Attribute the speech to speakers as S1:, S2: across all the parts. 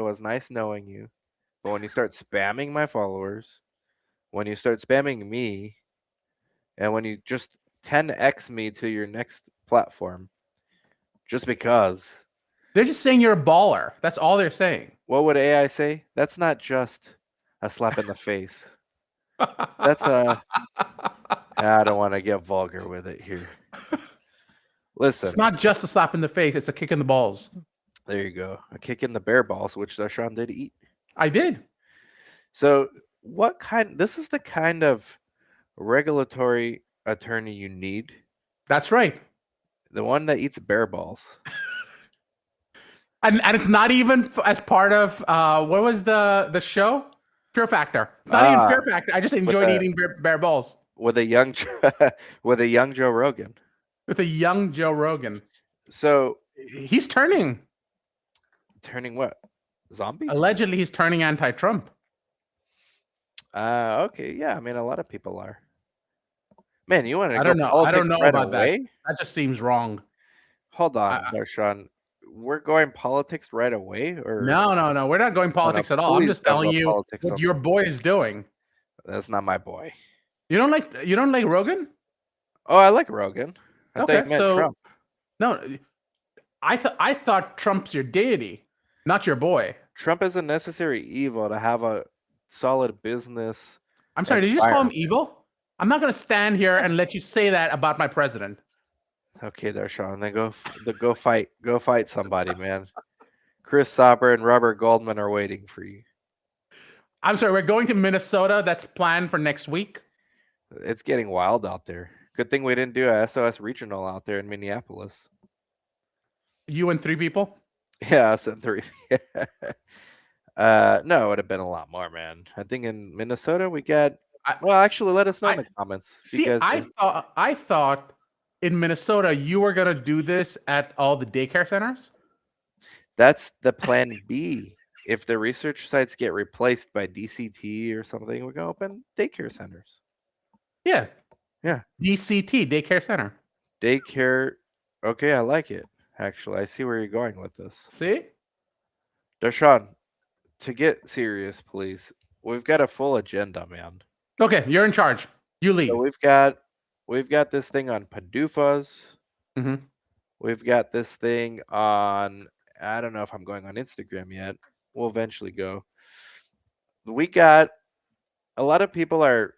S1: It was nice knowing you. But when you start spamming my followers, when you start spamming me, and when you just 10x me to your next platform, just because,
S2: They're just saying you're a baller. That's all they're saying.
S1: what would AI say? That's not just a slap in the face. That's a. I don't want to get vulgar with it here.
S2: It's
S1: Listen,
S2: not just a slap in the face, it's a kick in the balls.
S1: there you go. A kick in the bear balls, which Darshan did eat.
S2: I did.
S1: So, this is the kind of regulatory attorney you need.
S2: That's right.
S1: The one that eats bear balls.
S2: And it's not even as part of what was the show? Fear Factor. It's not even Fear Factor. I just enjoyed eating bear balls
S1: with a young with a young Joe Rogan.
S2: with a young Joe Rogan.
S1: So
S2: he's turning
S1: what? Zombie?
S2: Allegedly, he's turning anti-Trump.
S1: Okay, yeah. I mean, a lot of people are. Man, you want to?
S2: I don't know. I don't know
S1: right
S2: about
S1: away?
S2: that. That just seems wrong.
S1: Hold on, Darshan. We're going politics right away, or
S2: no. We're not going politics at all. I'm just telling you what your boy is doing.
S1: That's not my boy.
S2: You don't like Rogan?
S1: Oh, I like Rogan. I
S2: okay,
S1: thought you meant Trump.
S2: No, I thought Trump's your deity, not your boy.
S1: Trump is a necessary evil to have a solid business.
S2: I'm sorry, did you just call him evil? I'm not going to stand here and let you say that about my president.
S1: Okay, Darshan, then go fight somebody, man. Chris Sauber and Robert Goldman are waiting for you.
S2: I'm sorry, we're going to Minnesota. That's planned for next week.
S1: It's getting wild out there. Good thing we didn't do a SOS regional out there in Minneapolis.
S2: You and 3 people?
S1: Yeah, us and 3. No, it would have been a lot more, man. I think in Minnesota we got. Well, actually, let us know in the comments.
S2: See, I thought in Minnesota you were gonna do this at all the daycare centers.
S1: That's the plan B. If the research sites get replaced by DCT or something, we're gonna open daycare centers.
S2: Yeah.
S1: Yeah.
S2: DCT, daycare center.
S1: Daycare. Okay, I like it. Actually, I see where you're going with this.
S2: See?
S1: Darshan, to get serious, please. We've got a full agenda, man.
S2: Okay, you're in charge. You lead.
S1: So we've got this thing on PDUFAs.
S2: Mm-hmm.
S1: We've got this thing on. I don't know if I'm going on Instagram yet. We'll eventually go. We got a lot of people are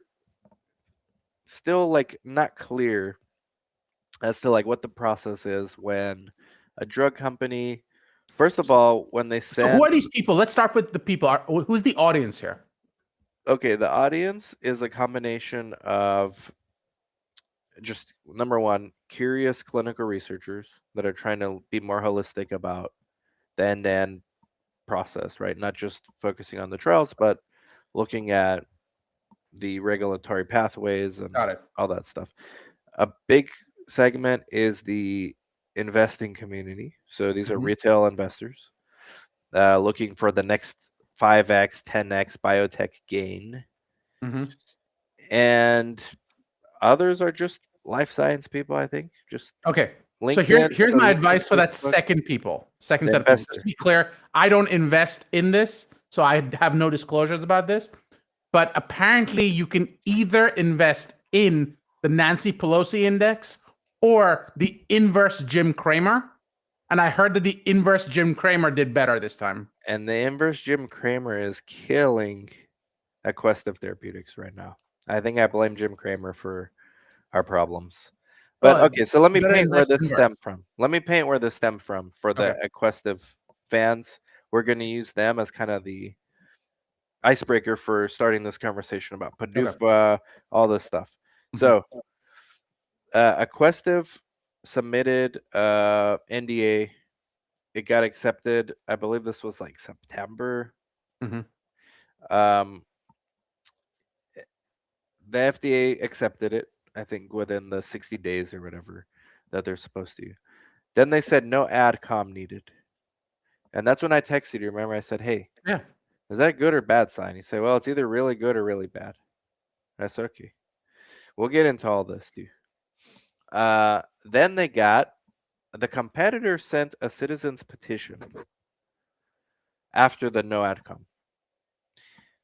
S1: still like not clear as to like what the process is when a drug company. First of all, when they send.
S2: So who are these people? Let's start with the people. Who's the audience here?
S1: Okay, the audience is a combination of just number one, curious clinical researchers that are trying to be more holistic about the end-to-end process, right? Not just focusing on the trials, but looking at the regulatory pathways and all that stuff. A big segment is the investing community. So these are retail investors looking for the next 5x, 10x biotech gain. And others are just life science people, I think. Just
S2: okay. LinkedIn, so here's my advice for that second set of people. Just to be clear, I don't invest in this, so I have no disclosures about this. But apparently, you can either invest in the Nancy Pelosi index or the inverse Jim Cramer. And I heard that the inverse Jim Cramer did better this time.
S1: And the inverse Jim Cramer is killing Aquestive Therapeutics right now. I think I blame Jim Cramer for our problems. But okay, so let me paint where this stemmed from. Let me paint where this stemmed from for the Aquestive fans. We're going to use them as kind of the icebreaker for starting this conversation about PDUFA, all this stuff. So Aquestive submitted NDA. It got accepted. I believe this was like September. The FDA accepted it, I think, within the 60 days or whatever that they're supposed to. Then they said no AdCom needed. And that's when I texted you. Remember, I said, hey, is that a good or bad sign? You say, well, it's either really good or really bad. And I said, okay, we'll get into all this, dude. Then the competitor sent a citizen's petition after the no AdCom.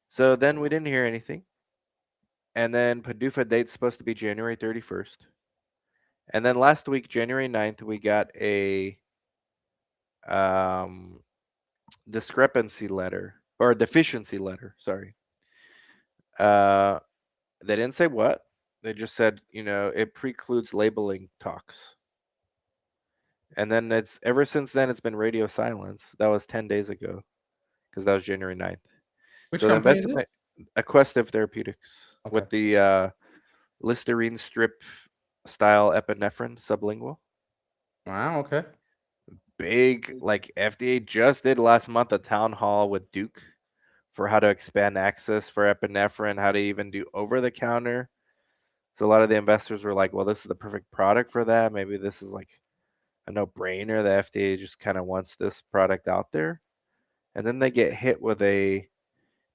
S1: So then we didn't hear anything. And then PDUFA date's supposed to be January 31st. And then last week, January 9th, we got a discrepancy letter or a deficiency letter. Sorry. They didn't say what. They just said, it precludes labeling talks. And then ever since then, it's been radio silence. That was 10 days ago because that was January 9th.
S2: Which
S1: So
S2: company is it?
S1: Aquestive Therapeutics with the Listerine strip style epinephrine sublingual.
S2: Wow, okay.
S1: Big, like FDA just did last month a town hall with Duke for how to expand access for epinephrine, how to even do over the counter. So a lot of the investors were like, well, this is the perfect product for that. Maybe this is like a no-brainer. The FDA just kind of wants this product out there. And then they get hit with a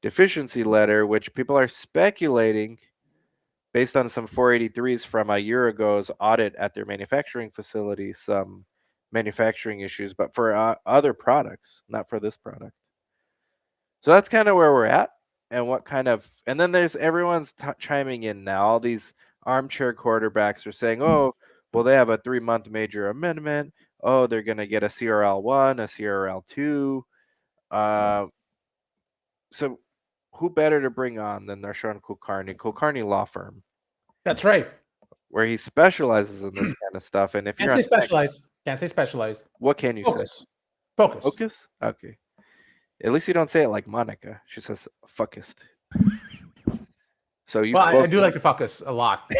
S1: deficiency letter, which people are speculating based on some 483s from a year ago's audit at their manufacturing facility, some manufacturing issues, but for other products, not for this product. So that's kind of where we're at. And then there's everyone's chiming in now. All these armchair quarterbacks are saying, oh, well, they have a 3-month major amendment. Oh, they're going to get a CRL1, a CRL2. So who better to bring on than Narshan Kulkarni law firm?
S2: That's right.
S1: Where he specializes in this kind of stuff. And if
S2: Can't
S1: you're
S2: say specialized. Can't say specialized.
S1: What can you
S2: Focus.
S1: say?
S2: Focus.
S1: Focus? Okay. At least you don't say it like Monica. She says focused. So you
S2: I do like to focus a lot.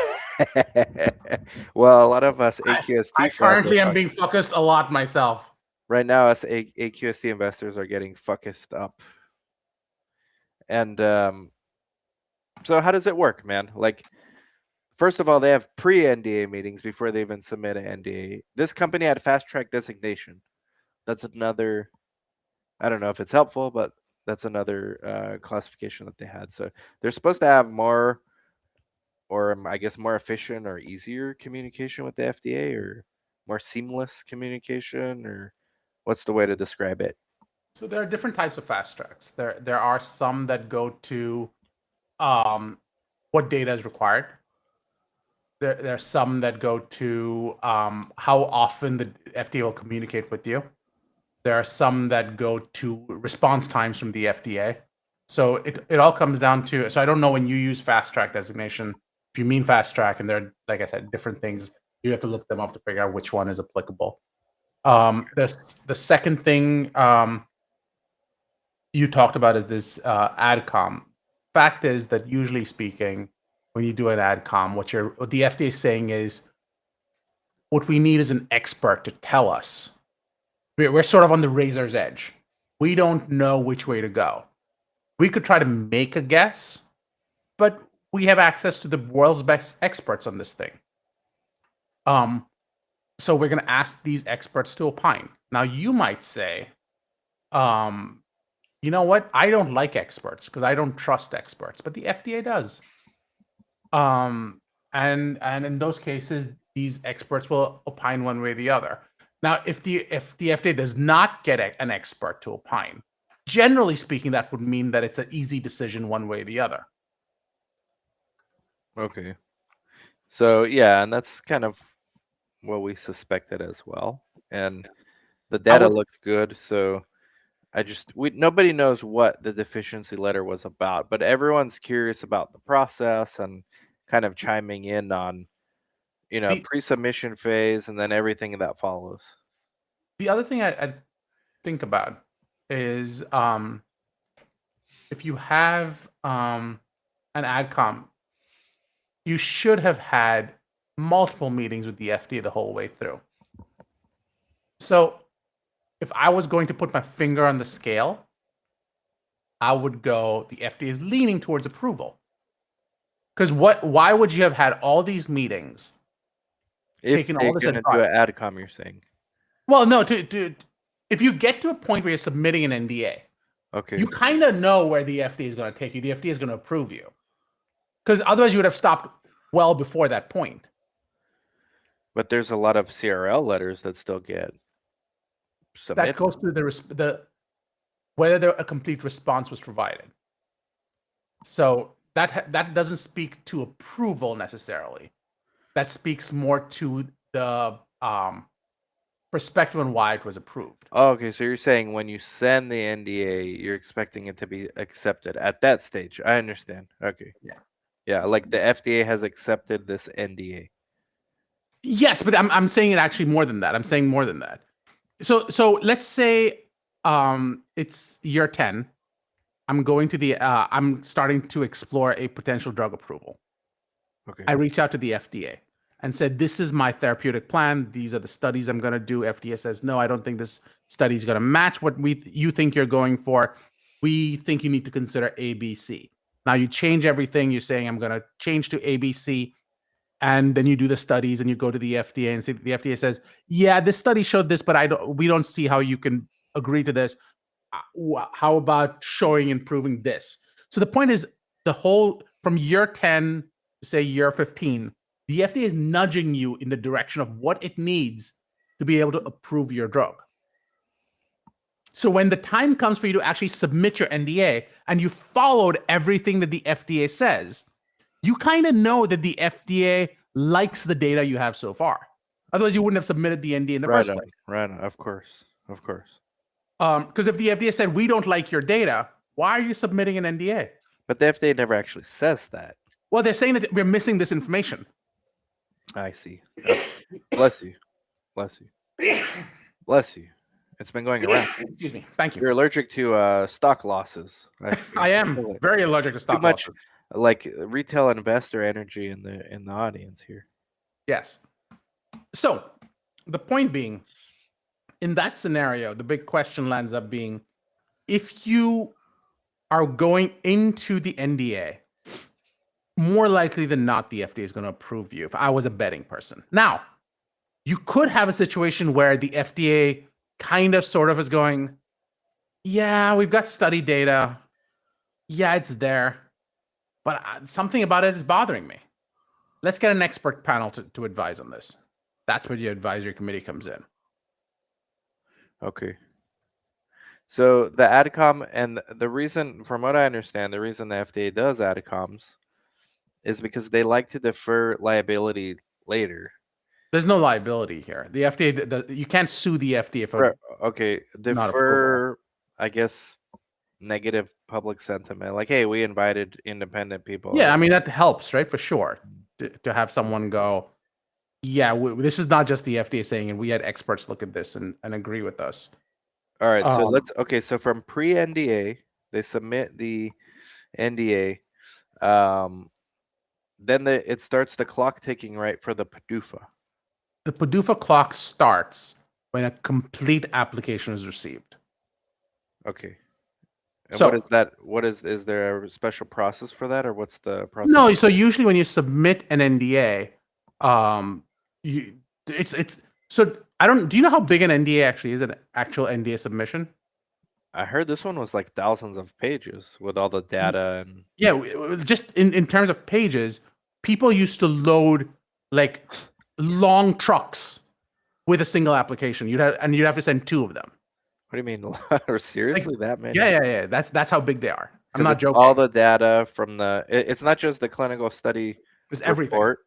S1: Well, a lot of us AQST
S2: I currently am being focused a lot myself.
S1: Right now, us AQST investors are getting focused up. And so how does it work, man? Like, first of all, they have pre-NDA meetings before they even submit an NDA. This company had fast track designation. That's another, I don't know if it's helpful, but that's another classification that they had. So they're supposed to have more, or I guess more efficient or easier communication with the FDA, or more seamless communication, or what's the way to describe it?
S2: So there are different types of fast tracks. There are some that go to what data is required. There are some that go to how often the FDA will communicate with you. There are some that go to response times from the FDA. So it all comes down to, so I don't know when you use fast track designation, if you mean fast track, and they're, like I said, different things, you have to look them up to figure out which one is applicable. The second thing you talked about is this AdCom. Fact is that usually speaking, when you do an AdCom, what the FDA is saying is, what we need is an expert to tell us. We're sort of on the razor's edge. We don't know which way to go. We could try to make a guess, but we have access to the world's best experts on this thing. So we're going to ask these experts to opine. Now, you might say, you know what? I don't like experts because I don't trust experts, but the FDA does. And in those cases, these experts will opine one way or the other. Now, if the FDA does not get an expert to opine, generally speaking, that would mean that it's an easy decision one way or the other.
S1: Okay. So yeah, and that's kind of what we suspected as well. And the data looked good, so nobody knows what the deficiency letter was about, but everyone's curious about the process and kind of chiming in on, pre-submission phase and then everything that follows.
S2: The other thing I think about is if you have an AdCom, you should have had multiple meetings with the FDA the whole way through. So if I was going to put my finger on the scale, I would go, the FDA is leaning towards approval. Because why would you have had all these meetings?
S1: If they're going to do an AdCom, you're saying?
S2: Well, no, if you get to a point where you're submitting an NDA,
S1: okay,
S2: you kind of know where the FDA is going to take you. The FDA is going to approve you. Because otherwise you would have stopped well before that point.
S1: But there's a lot of CRL letters that still get submitted.
S2: That goes to whether a complete response was provided. So that doesn't speak to approval necessarily. That speaks more to the perspective on why it was approved.
S1: Oh, okay, so you're saying when you send the NDA, you're expecting it to be accepted at that stage. I understand. Okay.
S2: Yeah.
S1: Yeah, like the FDA has accepted this NDA.
S2: Yes, but I'm saying it actually more than that. I'm saying more than that. So let's say it's year 10. I'm starting to explore a potential drug approval.
S1: Okay.
S2: I reach out to the FDA and said, this is my therapeutic plan. These are the studies I'm going to do. FDA says, no, I don't think this study is going to match what you think you're going for. We think you need to consider ABC. Now you change everything. You're saying, I'm going to change to ABC. And then you do the studies and you go to the FDA and say, the FDA says, yeah, this study showed this, but we don't see how you can agree to this. How about showing and proving this? So the point is, from year 10 to say year 15, the FDA is nudging you in the direction of what it needs to be able to approve your drug. So when the time comes for you to actually submit your NDA and you followed everything that the FDA says, you kind of know that the FDA likes the data you have so far. Otherwise, you wouldn't have submitted the NDA in the first place.
S1: Right, of course.
S2: Because if the FDA said, we don't like your data, why are you submitting an NDA?
S1: But the FDA never actually says that.
S2: Well, they're saying that we're missing this information.
S1: I see. Bless you. Bless you. It's been going around.
S2: Excuse me. Thank you.
S1: You're allergic to stock losses.
S2: I am very allergic to stock losses.
S1: Too much like retail investor energy in the audience here.
S2: Yes. So the point being, in that scenario, the big question lands up being, if you are going into the NDA, more likely than not, the FDA is going to approve you. If I was a betting person. Now, you could have a situation where the FDA kind of sort of is going, yeah, we've got study data. Yeah, it's there. But something about it is bothering me. Let's get an expert panel to advise on this. That's where the advisory committee comes in.
S1: Okay. So the AdCom, and the reason, from what I understand, the reason the FDA does AdComs is because they like to defer liability later.
S2: There's no liability here. The FDA, you can't sue the FDA for
S1: defer, I guess, negative public sentiment. Like, hey, we invited independent people.
S2: Yeah, I mean, that helps, right? For sure. To have someone go, yeah, this is not just the FDA saying, and we had experts look at this and agree with us.
S1: All right, so so from pre-NDA, they submit the NDA. Then it starts the clock ticking, right, for the PDUFA.
S2: The PDUFA clock starts when a complete application is received.
S1: Okay. And so, what is that? Is there a special process for that, or what's the process?
S2: No, so usually when you submit an NDA, so I don't. Do you know how big an NDA actually is? An actual NDA submission?
S1: I heard this one was like thousands of pages with all the data and.
S2: Yeah, just in terms of pages, people used to load like long trucks with a single application. You'd have to send 2 of them.
S1: What do you mean? Seriously, that many?
S2: Yeah. That's how big they are. I'm not joking.
S1: All the data from it's not just the clinical study.
S2: It's everything.
S1: Report.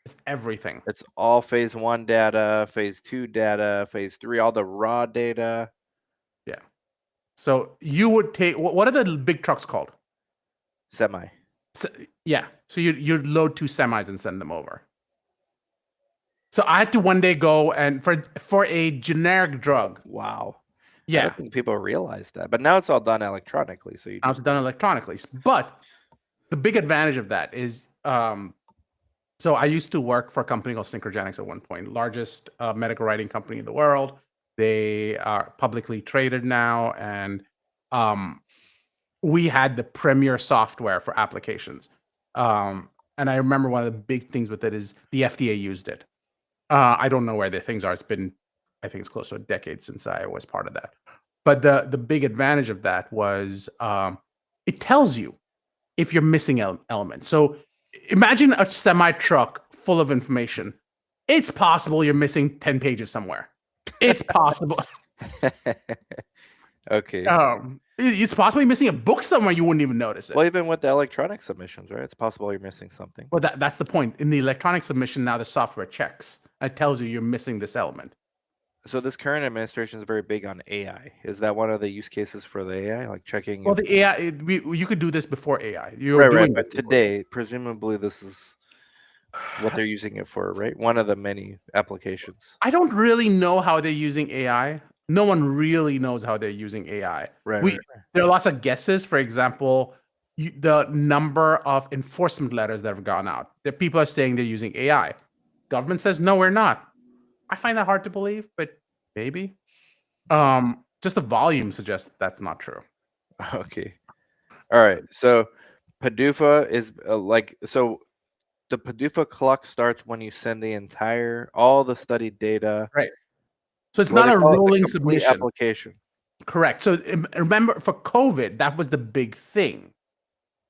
S2: It's everything.
S1: It's all phase 1 data, phase 2 data, phase 3, all the raw data.
S2: Yeah. So you would take, what are the big trucks called?
S1: Semi.
S2: Yeah. So you'd load 2 semis and send them over. So I had to one day go and for a generic drug.
S1: Wow.
S2: Yeah.
S1: I don't think people realize that, but now it's all done electronically. So
S2: now it's done electronically. But the big advantage of that is, so I used to work for a company called Synchrogenics at one point, largest medical writing company in the world. They are publicly traded now, and we had the premier software for applications. And I remember one of the big things with it is the FDA used it. I don't know where the things are. It's been, I think it's close to a decade since I was part of that. But the big advantage of that was it tells you if you're missing elements. So imagine a semi truck full of information. It's possible you're missing 10 pages somewhere. It's possible.
S1: Okay.
S2: It's possibly missing a book somewhere. You wouldn't even notice it.
S1: Well, even with the electronic submissions, right? It's possible you're missing something.
S2: Well, that's the point. In the electronic submission, now the software checks. It tells you you're missing this element.
S1: So this current administration is very big on AI. Is that one of the use cases for the AI, like checking?
S2: Well, the AI, you could do this before AI.
S1: Right. But today, presumably, this is what they're using it for, right? One of the many applications.
S2: I don't really know how they're using AI. No one really knows how they're using AI.
S1: Right.
S2: There are lots of guesses. For example, the number of enforcement letters that have gone out. That people are saying they're using AI. Government says no, we're not. I find that hard to believe, but maybe. Just the volume suggests that's not true.
S1: Okay. All right. So PDUFA is so the PDUFA clock starts when you send all the study data.
S2: Right. So it's not a rolling submission.
S1: Application.
S2: Correct. So remember, for COVID, that was the big thing.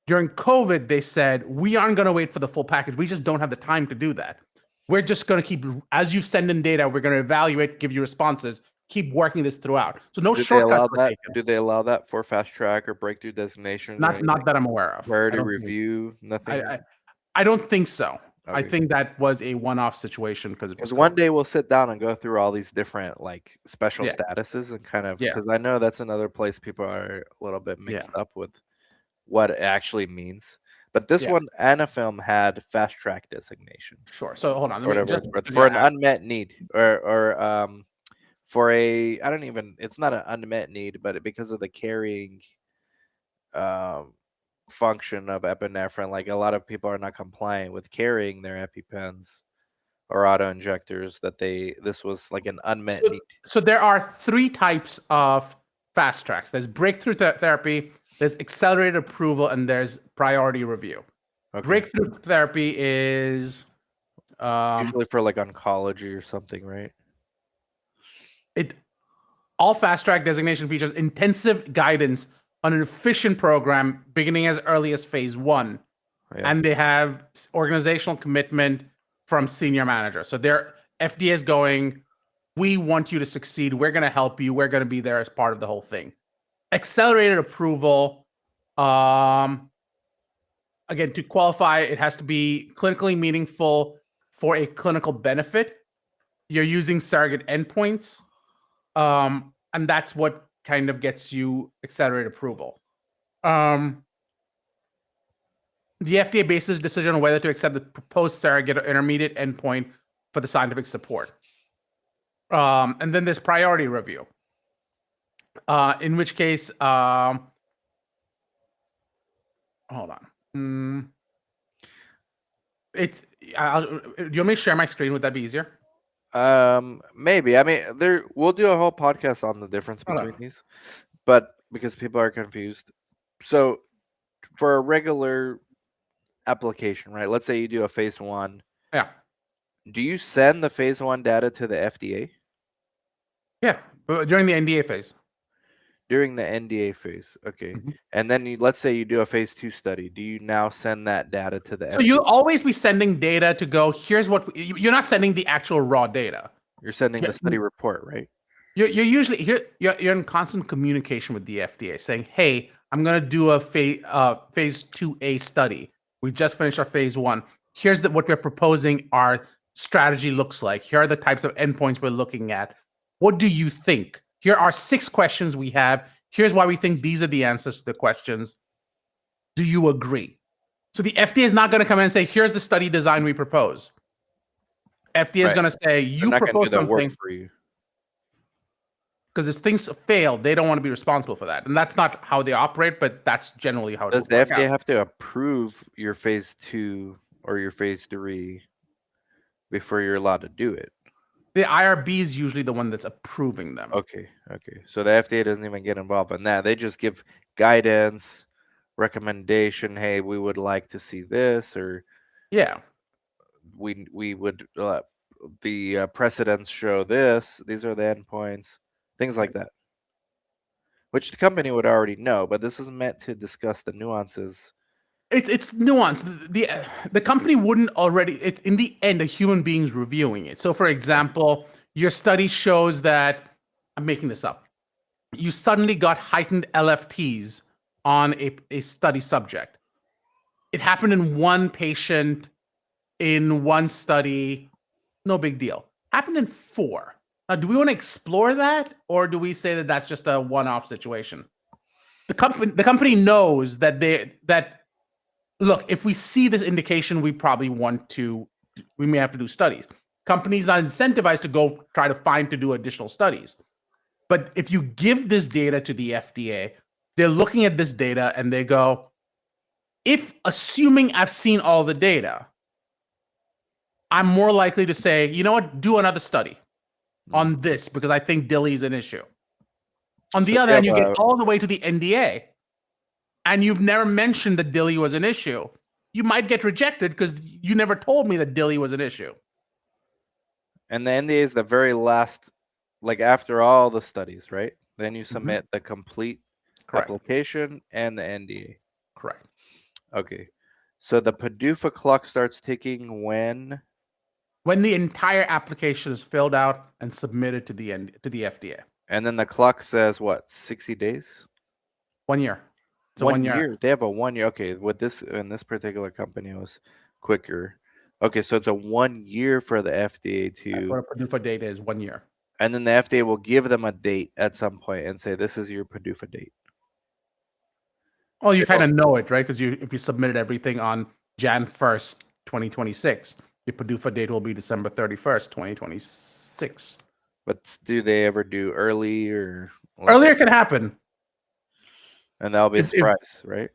S2: During COVID, they said, we aren't going to wait for the full package. We just don't have the time to do that. We're just going to keep, as you send in data, we're going to evaluate, give you responses, keep working this throughout. So no shortcuts.
S1: Do they allow that for fast track or breakthrough designation?
S2: Not that I'm aware of.
S1: Priority review, nothing?
S2: I don't think so. Okay. I think that was a one-off situation
S1: because one day we'll sit down and go through all these different like special statuses and kind of because I know that's another place people are a little bit mixed up with what it actually means. But this one, Anafilm had fast track designation.
S2: Sure. So hold on.
S1: For an unmet need or for a it's not an unmet need, but because of the carrying function of epinephrine, like a lot of people are not compliant with carrying their EpiPens or auto injectors, this was like an unmet need.
S2: So there are 3 types of fast tracks. There's breakthrough therapy, there's accelerated approval, and there's priority review. Okay. Breakthrough therapy is
S1: usually for like oncology or something, right?
S2: All fast track designation features intensive guidance on an efficient program beginning as early as phase 1. And they have organizational commitment from senior managers. So their FDA is going, we want you to succeed. We're going to help you. We're going to be there as part of the whole thing. Accelerated approval, again, to qualify, it has to be clinically meaningful for a clinical benefit. You're using surrogate endpoints, and that's what kind of gets you accelerated approval. The FDA bases a decision on whether to accept the proposed surrogate or intermediate endpoint for the scientific support. And then there's priority review, in which case, hold on. Do you want me to share my screen? Would that be easier?
S1: Maybe. I mean, we'll do a whole podcast on the difference between these, but because people are confused. So for a regular application, right? Let's say you do a phase 1.
S2: Yeah.
S1: Do you send the phase 1 data to the FDA?
S2: Yeah, but during the NDA phase.
S1: During the NDA phase, okay. Mm-hmm. And then let's say you do a phase 2 study. Do you now send that data to the FDA?
S2: So you'll always be sending data to go, here's what, you're not sending the actual raw data.
S1: You're sending the study report, right?
S2: You're usually, you're in constant communication with the FDA saying, hey, I'm going to do a phase 2A study. We just finished our phase 1. Here's what we're proposing our strategy looks like. Here are the types of endpoints we're looking at. What do you think? Here are 6 questions we have. Here's why we think these are the answers to the questions. Do you agree? So the FDA is not going to come in and say, here's the study design we propose. FDA is going to say, you propose something
S1: for you.
S2: Because if things fail, they don't want to be responsible for that. And that's not how they operate, but that's generally how it
S1: does. The FDA have to approve your phase 2 or your phase 3 before you're allowed to do it?
S2: The IRB is usually the one that's approving them.
S1: Okay. So the FDA doesn't even get involved in that. They just give guidance, recommendation. Hey, we would like to see this, or we would the precedents show this. These are the endpoints, things like that, which the company would already know. But this is meant to discuss the nuances.
S2: It's nuanced. The company wouldn't already. In the end, a human being's reviewing it. So, for example, your study shows that I'm making this up. you suddenly got heightened LFTs on a study subject. It happened in one patient in one study, no big deal. Happened in 4. Now, do we want to explore that, or do we say that that's just a one-off situation? The company knows that look, if we see this indication, we may have to do studies. Companies not incentivized to go try to do additional studies. But if you give this data to the FDA, they're looking at this data and they go, if assuming I've seen all the data, I'm more likely to say, you know what, do another study on this because I think DILI is an issue. On the other hand, you get all the way to the NDA and you've never mentioned that DILI was an issue. You might get rejected because you never told me that DILI was an issue.
S1: And the NDA is the very last, like after all the studies, right? Then you submit the complete application and the NDA.
S2: Correct.
S1: Okay. So the PDUFA clock starts ticking when?
S2: When the entire application is filled out and submitted to the FDA.
S1: And then the clock says what? 60 days?
S2: 1 year.
S1: It's 1 year. They have a 1 year. Okay, with this in this particular company, it was quicker. Okay, so it's a 1 year for the FDA to.
S2: That's what a PDUFA date is, 1 year.
S1: And then the FDA will give them a date at some point and say, "This is your PDUFA date."
S2: Well, you kind of know it, right? Because if you submitted everything on Jan 1st, 2026, your PDUFA date will be December 31st, 2026.
S1: But do they ever do early or
S2: earlier? Can happen,
S1: and that'll be a surprise, right?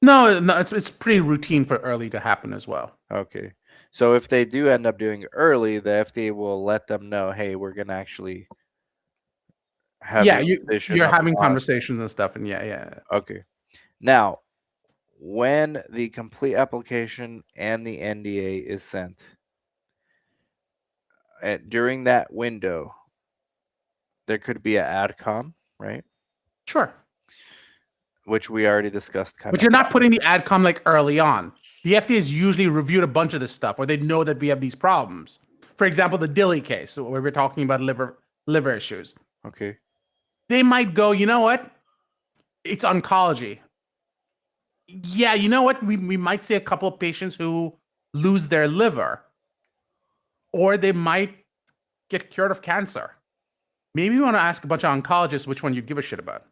S2: No, it's pretty routine for early to happen as well.
S1: Okay, so if they do end up doing early, the FDA will let them know, "Hey, we're gonna actually have
S2: you're having conversations and stuff, and yeah.
S1: Okay, now when the complete application and the NDA is sent, during that window, there could be an AdCom, right?
S2: Sure.
S1: Which we already discussed.
S2: But you're not putting the AdCom like early on. The FDA has usually reviewed a bunch of this stuff, or they know that we have these problems. For example, the DILI case, where we're talking about liver issues.
S1: Okay.
S2: They might go, you know what? It's oncology. Yeah, you know what? We might see a couple of patients who lose their liver, or they might get cured of cancer. Maybe you want to ask a bunch of oncologists which one you'd give a shit about.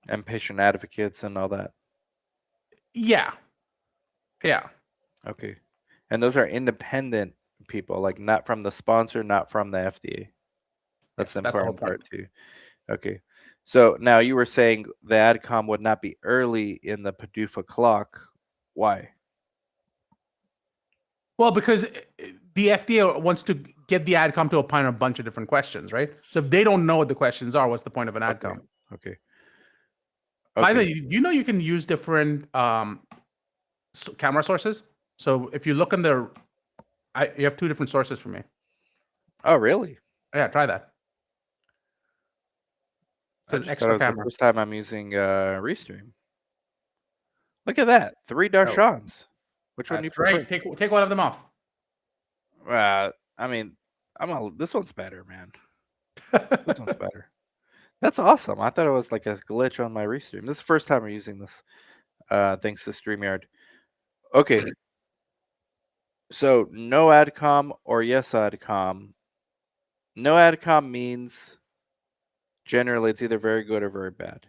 S1: And patient advocates and all that.
S2: Yeah.
S1: Okay. And those are independent people, like not from the sponsor, not from the FDA. That's the important part too. Okay. So now you were saying the AdCom would not be early in the PDUFA clock. Why?
S2: Well, because the FDA wants to get the AdCom to opine on a bunch of different questions, right? So if they don't know what the questions are, what's the point of an AdCom?
S1: Okay.
S2: By the way, you know you can use different camera sources. So if you look in you have 2 different sources for me.
S1: Oh, really?
S2: Yeah, try that. It says extra camera.
S1: The first time I'm using Restream. Look at that, 3 Darshans. Which one do you prefer?
S2: Take one of them off.
S1: I mean, this one's better, man. This one's better. That's awesome. I thought it was like a glitch on my Restream. This is the first time I'm using this, thanks to StreamYard. Okay. So no AdCom or yes AdCom. No AdCom means generally it's either very good or very bad.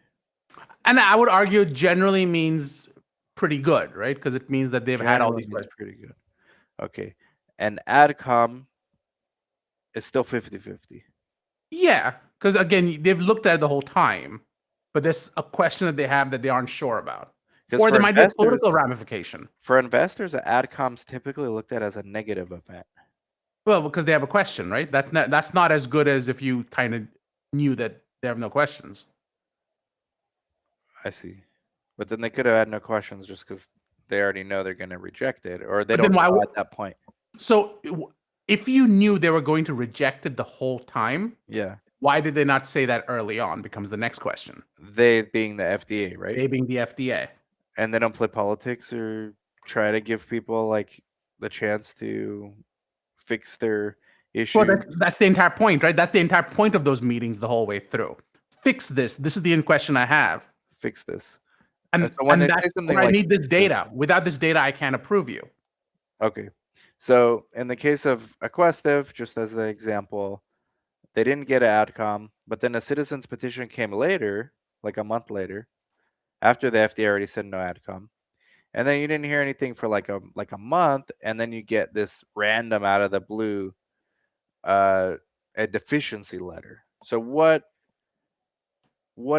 S2: And I would argue generally means pretty good, right? Because it means that they've had all these questions.
S1: Pretty good. Okay. And AdCom is still 50-50.
S2: Yeah, because again, they've looked at it the whole time, but there's a question that they have that they aren't sure about. Or there might be a political ramification.
S1: For investors, the AdCom's typically looked at as a negative event.
S2: Well, because they have a question, right? That's not as good as if you kind of knew that they have no questions.
S1: I see. But then they could have had no questions just because they already know they're going to reject it, or they don't know at that point.
S2: So if you knew they were going to reject it the whole time, why did they not say that early on? Becomes the next question.
S1: They being the FDA, right?
S2: They being the FDA.
S1: And they don't play politics or try to give people like the chance to fix their issue.
S2: Well, that's the entire point, right? That's the entire point of those meetings the whole way through. fix this. This is the question I have.
S1: Fix this.
S2: And
S1: so when they
S2: that's
S1: say something
S2: where I
S1: like
S2: need this data. Without this data, I can't approve you.
S1: okay. So in the case of Aquestive, just as an example, they didn't get an AdCom, but then a citizen's petition came later, like a month later, after the FDA already said no AdCom. And then you didn't hear anything for like a month, and then you get this random out of the blue a deficiency letter. So what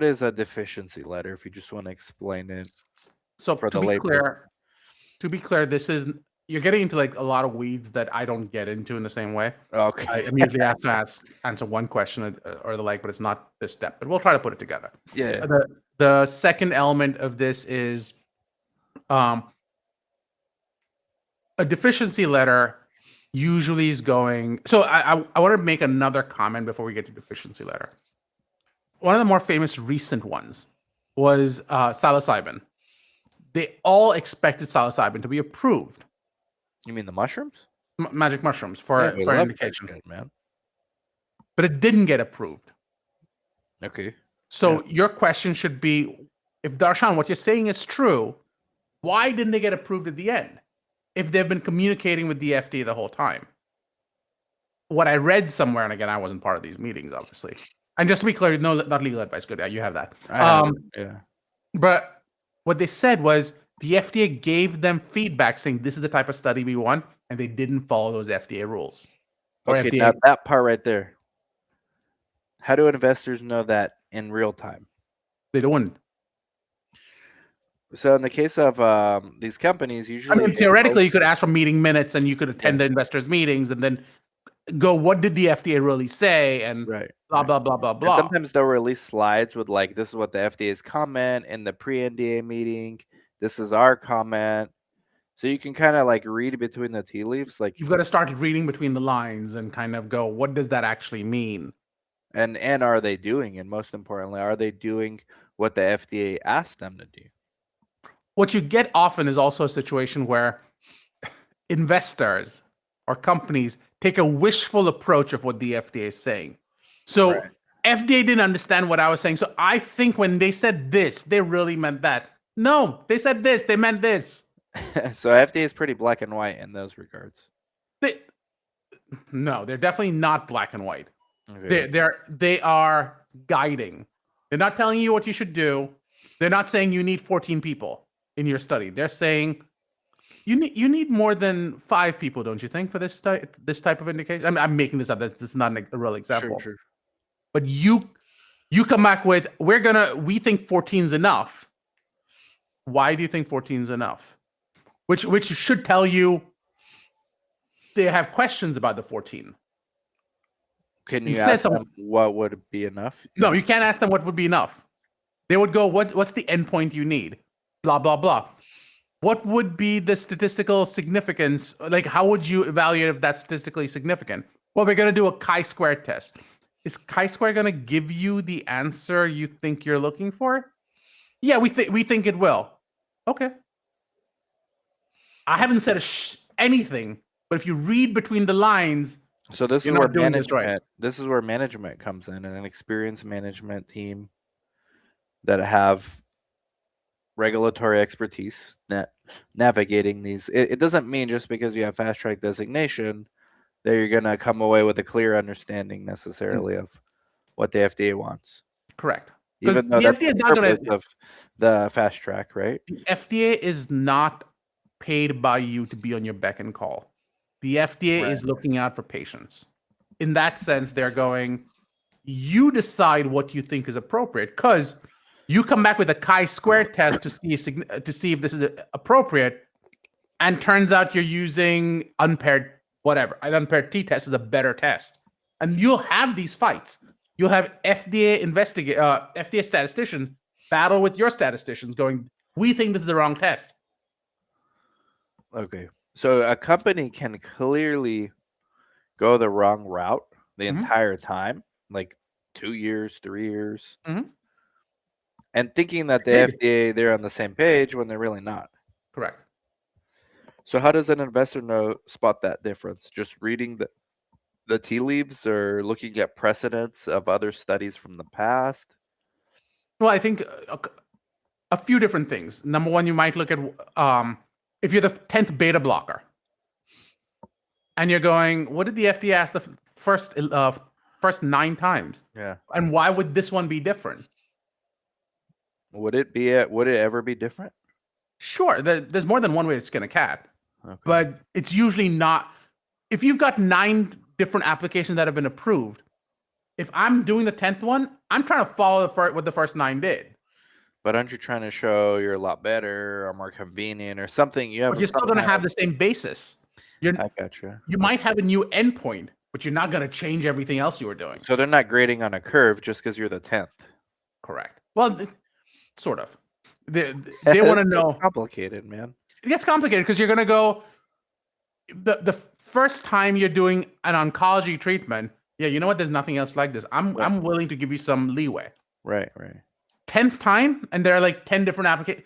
S1: is a deficiency letter, if you just want to explain it?
S2: So
S1: for
S2: to
S1: the
S2: be clear, this is you're getting into like a lot of weeds that I don't get into in the same way.
S1: Okay.
S2: I immediately have to answer one question or the like, but it's not this step. But we'll try to put it together.
S1: Yeah.
S2: The second element of this is a deficiency letter usually is going. So I want to make another comment before we get to deficiency letter. One of the more famous recent ones was psilocybin. They all expected psilocybin to be approved.
S1: You mean the mushrooms?
S2: Magic mushrooms for an indication,
S1: shit, man.
S2: but it didn't get approved.
S1: Okay.
S2: So your question should be, if Darshan, what you're saying is true, why didn't they get approved at the end? If they've been communicating with the FDA the whole time. What I read somewhere, and again, I wasn't part of these meetings, obviously. And just to be clear, no, not legal advice. Good, you have that.
S1: Yeah.
S2: But what they said was the FDA gave them feedback saying this is the type of study we want, and they didn't follow those FDA rules.
S1: Okay, now that part right there. How do investors know that in real time?
S2: They don't.
S1: So in the case of these companies, usually,
S2: I mean, theoretically, you could ask for meeting minutes, and you could attend the investors' meetings, and then go, "What did the FDA really say?" And blah blah blah blah blah.
S1: And sometimes they'll release slides with like, "This is what the FDA's comment in the pre-NDA meeting. This is our comment." So you can kind of like read between the tea leaves. Like
S2: you've got to start reading between the lines and kind of go, "What does that actually mean?"
S1: And are they doing? And most importantly, are they doing what the FDA asked them to do?
S2: What you get often is also a situation where investors or companies take a wishful approach of what the FDA is saying. So FDA didn't understand what I was saying. So I think when they said this, they really meant that. No, they said this, they meant this.
S1: So FDA is pretty black and white in those regards.
S2: No, they're definitely not black and white. Okay. They are guiding. They're not telling you what you should do. They're not saying you need 14 people in your study. They're saying you need more than 5 people, don't you think, for this type of indication? I'm making this up. This is not a real example. Sure. But you come back with we think 14 is enough. Why do you think 14 is enough? Which should tell you they have questions about the 14.
S1: Can you ask them what would be enough?
S2: No, you can't ask them what would be enough. They would go, what's the endpoint you need? Blah, blah, blah. What would be the statistical significance? Like, how would you evaluate if that's statistically significant? Well, we're going to do a chi-square test. Is chi-square going to give you the answer you think you're looking for? Yeah, we think it will. Okay. I haven't said anything, but if you read between the lines,
S1: so this is where management. This is where management comes in, and an experienced management team that have regulatory expertise navigating these. It doesn't mean just because you have fast track designation that you're going to come away with a clear understanding necessarily of what the FDA wants.
S2: Correct.
S1: Even though that's the purpose of the fast track, right?
S2: The FDA is not paid by you to be on your beck and call. The FDA is looking out for patients. In that sense, they're going, you decide what you think is appropriate, because you come back with a chi-square test to see if this is appropriate, and turns out you're using unpaired whatever. An unpaired t-test is a better test. And you'll have these fights. You'll have FDA statisticians battle with your statisticians going, we think this is the wrong test.
S1: Okay. So a company can clearly go the wrong route the entire time, like 2 years, 3 years, and thinking that the FDA, they're on the same page when they're really not.
S2: Correct.
S1: So how does an investor spot that difference? Just reading the tea leaves or looking at precedents of other studies from the past?
S2: Well, I think a few different things. Number one, you might look at if you're the 10th beta blocker, and you're going, what did the FDA ask the first 9 times?
S1: Yeah.
S2: And why would this one be different?
S1: Would it ever be different?
S2: Sure, there's more than one way to skin a cat,
S1: Okay.
S2: but it's usually not. If you've got 9 different applications that have been approved, if I'm doing the 10th one, I'm trying to follow what the first 9 did.
S1: But aren't you trying to show you're a lot better or more convenient or something? You have
S2: But you're still going to have the same basis.
S1: I gotcha.
S2: You might have a new endpoint, but you're not going to change everything else you were doing.
S1: So they're not grading on a curve just because you're the 10th.
S2: Correct. Well, sort of. They want to know.
S1: Complicated, man.
S2: It gets complicated because you're going to go. The first time you're doing an oncology treatment, yeah, you know what? There's nothing else like this. I'm willing to give you some leeway.
S1: Right.
S2: 10th time, and there are like 10 different applications.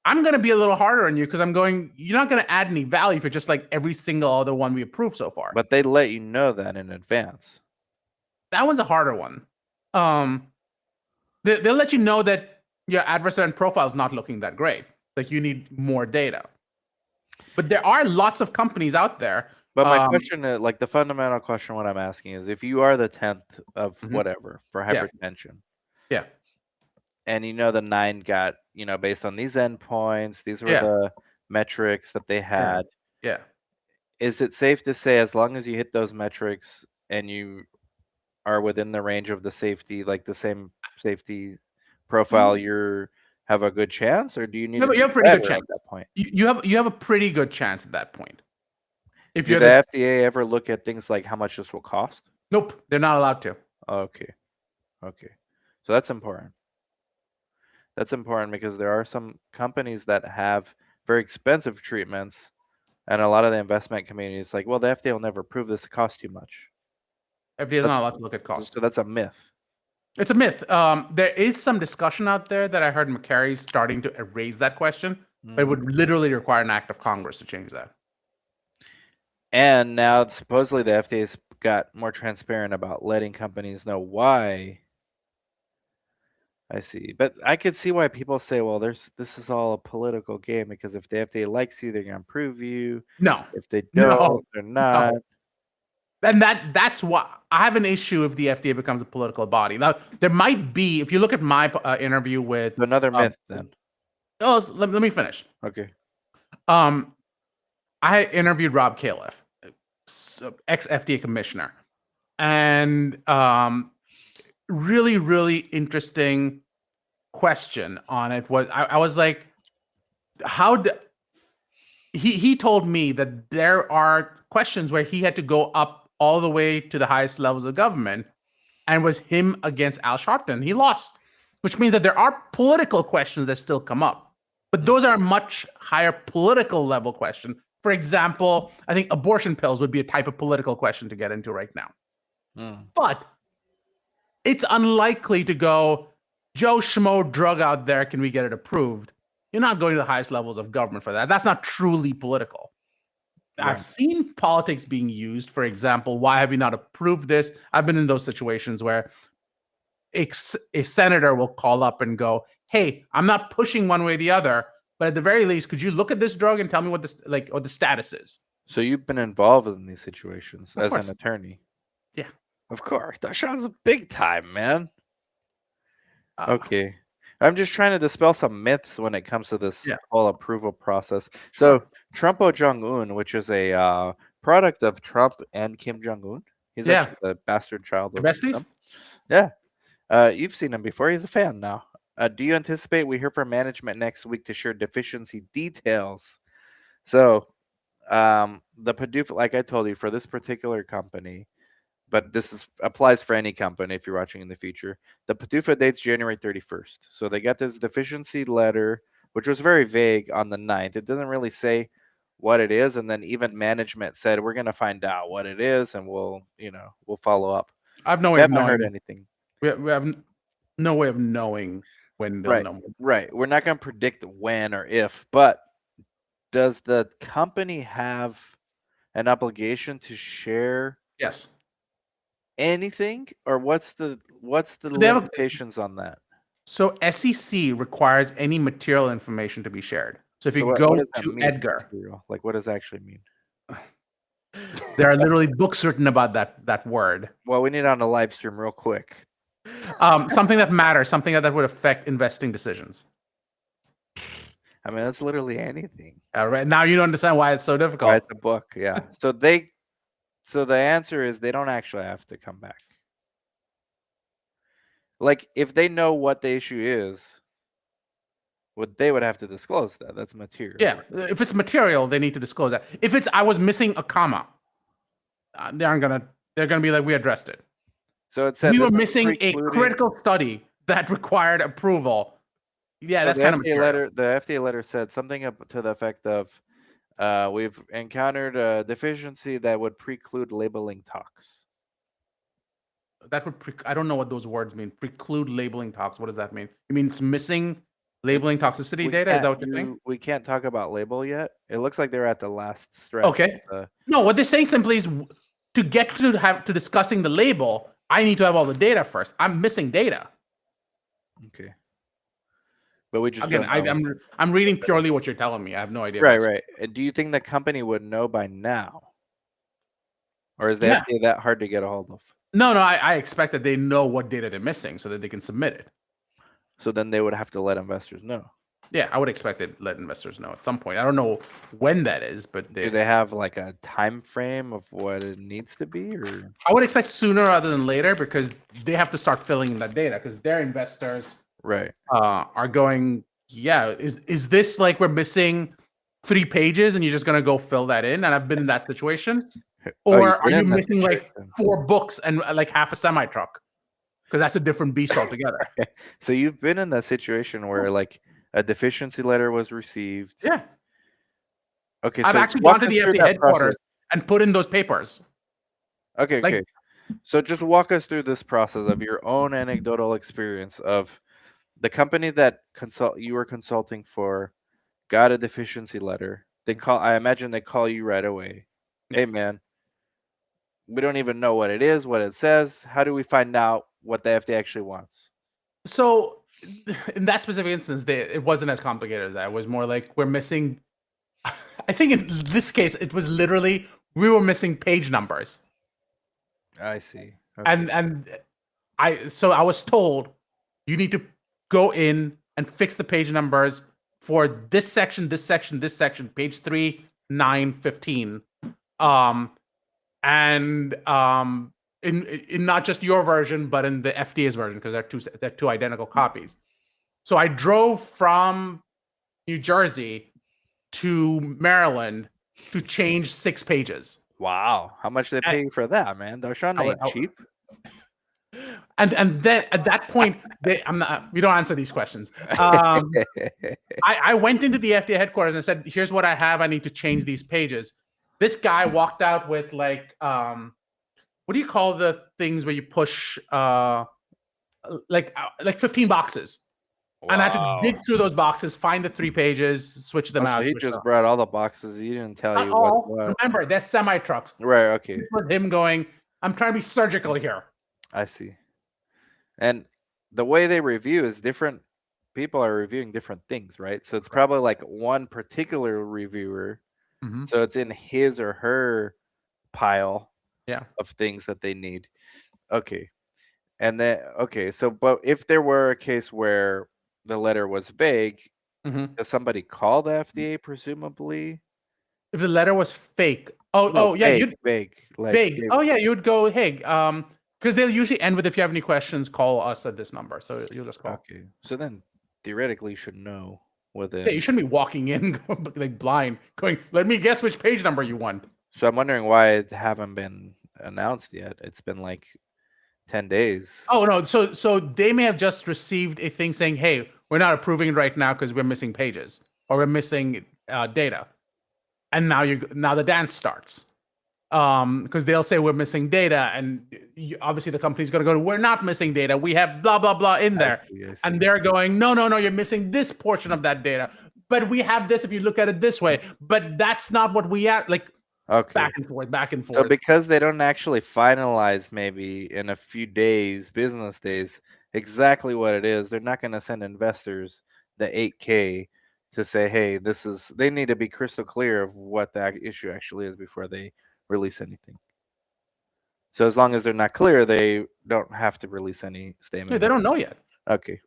S2: I'm going to be a little harder on you because I'm going, you're not going to add any value for just like every single other one we approved so far.
S1: But they let you know that in advance.
S2: That one's a harder one. They'll let you know that your adverse event profile is not looking that great. Like you need more data. But there are lots of companies out there.
S1: But my question is, like the fundamental question, what I'm asking is, if you are the 10th of whatever for hypertension.
S2: Yeah.
S1: And the 9 got, based on these endpoints, these were the metrics that they had.
S2: Yeah.
S1: Is it safe to say as long as you hit those metrics and you are within the range of the safety, like the same safety profile, you have a good chance, or do you need to
S2: you have a pretty good chance
S1: at that point?
S2: You have a pretty good chance at that point.
S1: If you're the FDA ever look at things like how much this will cost?
S2: Nope, they're not allowed to.
S1: Okay. So that's important. That's important because there are some companies that have very expensive treatments, and a lot of the investment community is like, well, the FDA will never approve this. It costs too much.
S2: FDA is not allowed to look at cost.
S1: So that's a myth.
S2: It's a myth. There is some discussion out there that I heard McCarry's starting to raise that question, but it would literally require an act of Congress to change that.
S1: And now supposedly the FDA's got more transparent about letting companies know why. I see. But I could see why people say, well, this is all a political game, because if the FDA likes you, they're going to approve you.
S2: No.
S1: If they don't, they're not.
S2: No. And that's why I have an issue if the FDA becomes a political body. Now, there might be, if you look at my interview with...
S1: Another myth then.
S2: Oh, let me finish.
S1: Okay.
S2: I interviewed Rob Califf, ex-FDA commissioner. And really, really interesting question on it was, I was like, he told me that there are questions where he had to go up all the way to the highest levels of government, and it was him against Al Sharpton. He lost, which means that there are political questions that still come up. But those are a much higher political level question. For example, I think abortion pills would be a type of political question to get into right now. But it's unlikely to go, Joe Schmo drug out there, can we get it approved? You're not going to the highest levels of government for that. That's not truly political. Right. I've seen politics being used. For example, why have you not approved this? I've been in those situations where a senator will call up and go, hey, I'm not pushing one way or the other, but at the very least, could you look at this drug and tell me what the status is?
S1: So you've been involved in these situations as an attorney?
S2: Yeah.
S1: Of course. That sounds big time, man. Okay. I'm just trying to dispel some myths when it comes to this whole approval process. Sure. So Trumpo Jong-un, which is a product of Trump and Kim Jong-un. He's actually the bastard child of Trump. Yeah. You've seen him before. He's a fan now. Do you anticipate we hear from management next week to share deficiency details? So the PDUFA, like I told you, for this particular company, but this applies for any company if you're watching in the future, the PDUFA date's January 31st. So they got this deficiency letter, which was very vague, on the 9th. It doesn't really say what it is, and then even management said, we're going to find out what it is, and we'll follow up.
S2: I have no way of knowing.
S1: Heard anything.
S2: We have no way of knowing when they'll know.
S1: Right. We're not going to predict when or if, but does the company have an obligation to share anything, or what's the limitations on that?
S2: So SEC requires any material information to be shared. So if you
S1: what
S2: go
S1: does that
S2: to
S1: mean,
S2: Edgar,
S1: material? Like, what does that actually mean?
S2: there are literally books written about that word.
S1: Well, we need it on the live stream real quick.
S2: Something that matters, something that would affect investing decisions.
S1: I mean, that's literally anything.
S2: All right. Now you understand why it's so difficult.
S1: Why it's a book, yeah. So the answer is they don't actually have to come back. Like, if they know what the issue is, they would have to disclose that. That's material.
S2: Yeah. If it's material, they need to disclose that. If it's I was missing a comma, they're gonna be like, we addressed it.
S1: So it said
S2: We
S1: this
S2: were
S1: is
S2: missing a critical study that required approval. Yeah,
S1: So
S2: that's
S1: the
S2: kind of
S1: FDA
S2: material.
S1: the FDA letter said something to the effect of, we've encountered a deficiency that would preclude labeling talks.
S2: That would I don't know what those words mean. Preclude labeling talks. What does that mean? You mean it's missing labeling toxicity data? Is that what you're saying?
S1: We can't talk about label yet. It looks like they're at the last stretch.
S2: Okay. No, what they're saying simply is to get to discussing the label, I need to have all the data first. I'm missing data.
S1: Okay. But we just
S2: again, I'm reading purely what you're telling me. I have no idea.
S1: Right. And do you think the company would know by now, or is the FDA that hard to get a hold of?
S2: No, I expect that they know what data they're missing so that they can submit it.
S1: So then they would have to let investors know.
S2: Yeah, I would expect it let investors know at some point. I don't know when that is, but
S1: do they have like a time frame of what it needs to be, or?
S2: I would expect sooner rather than later because they have to start filling in that data because their investors are going, yeah, is this like we're missing 3 pages and you're just gonna go fill that in? And I've been in that situation. Or are you missing like 4 books and like half a semi truck? Because that's a different beast altogether.
S1: So you've been in that situation where like a deficiency letter was received.
S2: Yeah.
S1: Okay.
S2: I've actually gone to the FDA headquarters and put in those papers.
S1: Okay. So just walk us through this process of your own anecdotal experience of the company that you were consulting for got a deficiency letter. I imagine they call you right away. Yeah. Hey man, we don't even know what it is, what it says. How do we find out what the FDA actually wants?
S2: So in that specific instance, it wasn't as complicated as that. It was more like we're missing. I think in this case, it was literally we were missing page numbers.
S1: I see.
S2: Okay. And I was told you need to go in and fix the page numbers for this section, page 3, 9, 15. In not just your version, but in the FDA's version, because they're two identical copies. So I drove from New Jersey to Maryland to change 6 pages.
S1: Wow, how much they pay you for that, man? Darshan ain't cheap.
S2: And then at that point, we don't answer these questions. I went into the FDA headquarters and said, "Here's what I have. I need to change these pages." This guy walked out with like, what do you call the things where you push, like 15 boxes. Wow. And I had to dig through those boxes, find the 3 pages, switch them out.
S1: So he just brought all the boxes. He didn't tell you
S2: what. Remember, they're semi trucks.
S1: Right. Okay.
S2: This was him going, I'm trying to be surgical here.
S1: I see. And the way they review is different. People are reviewing different things, right? So it's probably like one particular reviewer. Mm-hmm. So it's in his or her pile of things that they need. Okay. And then, but if there were a case where the letter was vague, does somebody call the FDA, presumably?
S2: If the letter was fake. Vague. Oh, yeah, you would go, hey, because they'll usually end with, if you have any questions, call us at this number. So you'll just call.
S1: Okay. So then, theoretically, you should know within.
S2: Yeah, you shouldn't be walking in like blind, going, let me guess which page number you want.
S1: So I'm wondering why it haven't been announced yet. It's been like 10 days.
S2: Oh, no. So they may have just received a thing saying, hey, we're not approving it right now because we're missing pages or we're missing data. And now the dance starts. Because they'll say we're missing data, and obviously the company's going to go, we're not missing data. We have blah, blah, blah in there. I see. And they're going, no, you're missing this portion of that data. But we have this if you look at it this way. But that's not what we have. Like, back and forth.
S1: So because they don't actually finalize maybe in a few days, business days, exactly what it is. They're not going to send investors the 8K to say, hey, they need to be crystal clear of what the issue actually is before they release anything. So as long as they're not clear, they don't have to release any statement.
S2: Dude, they don't know yet.
S1: Okay.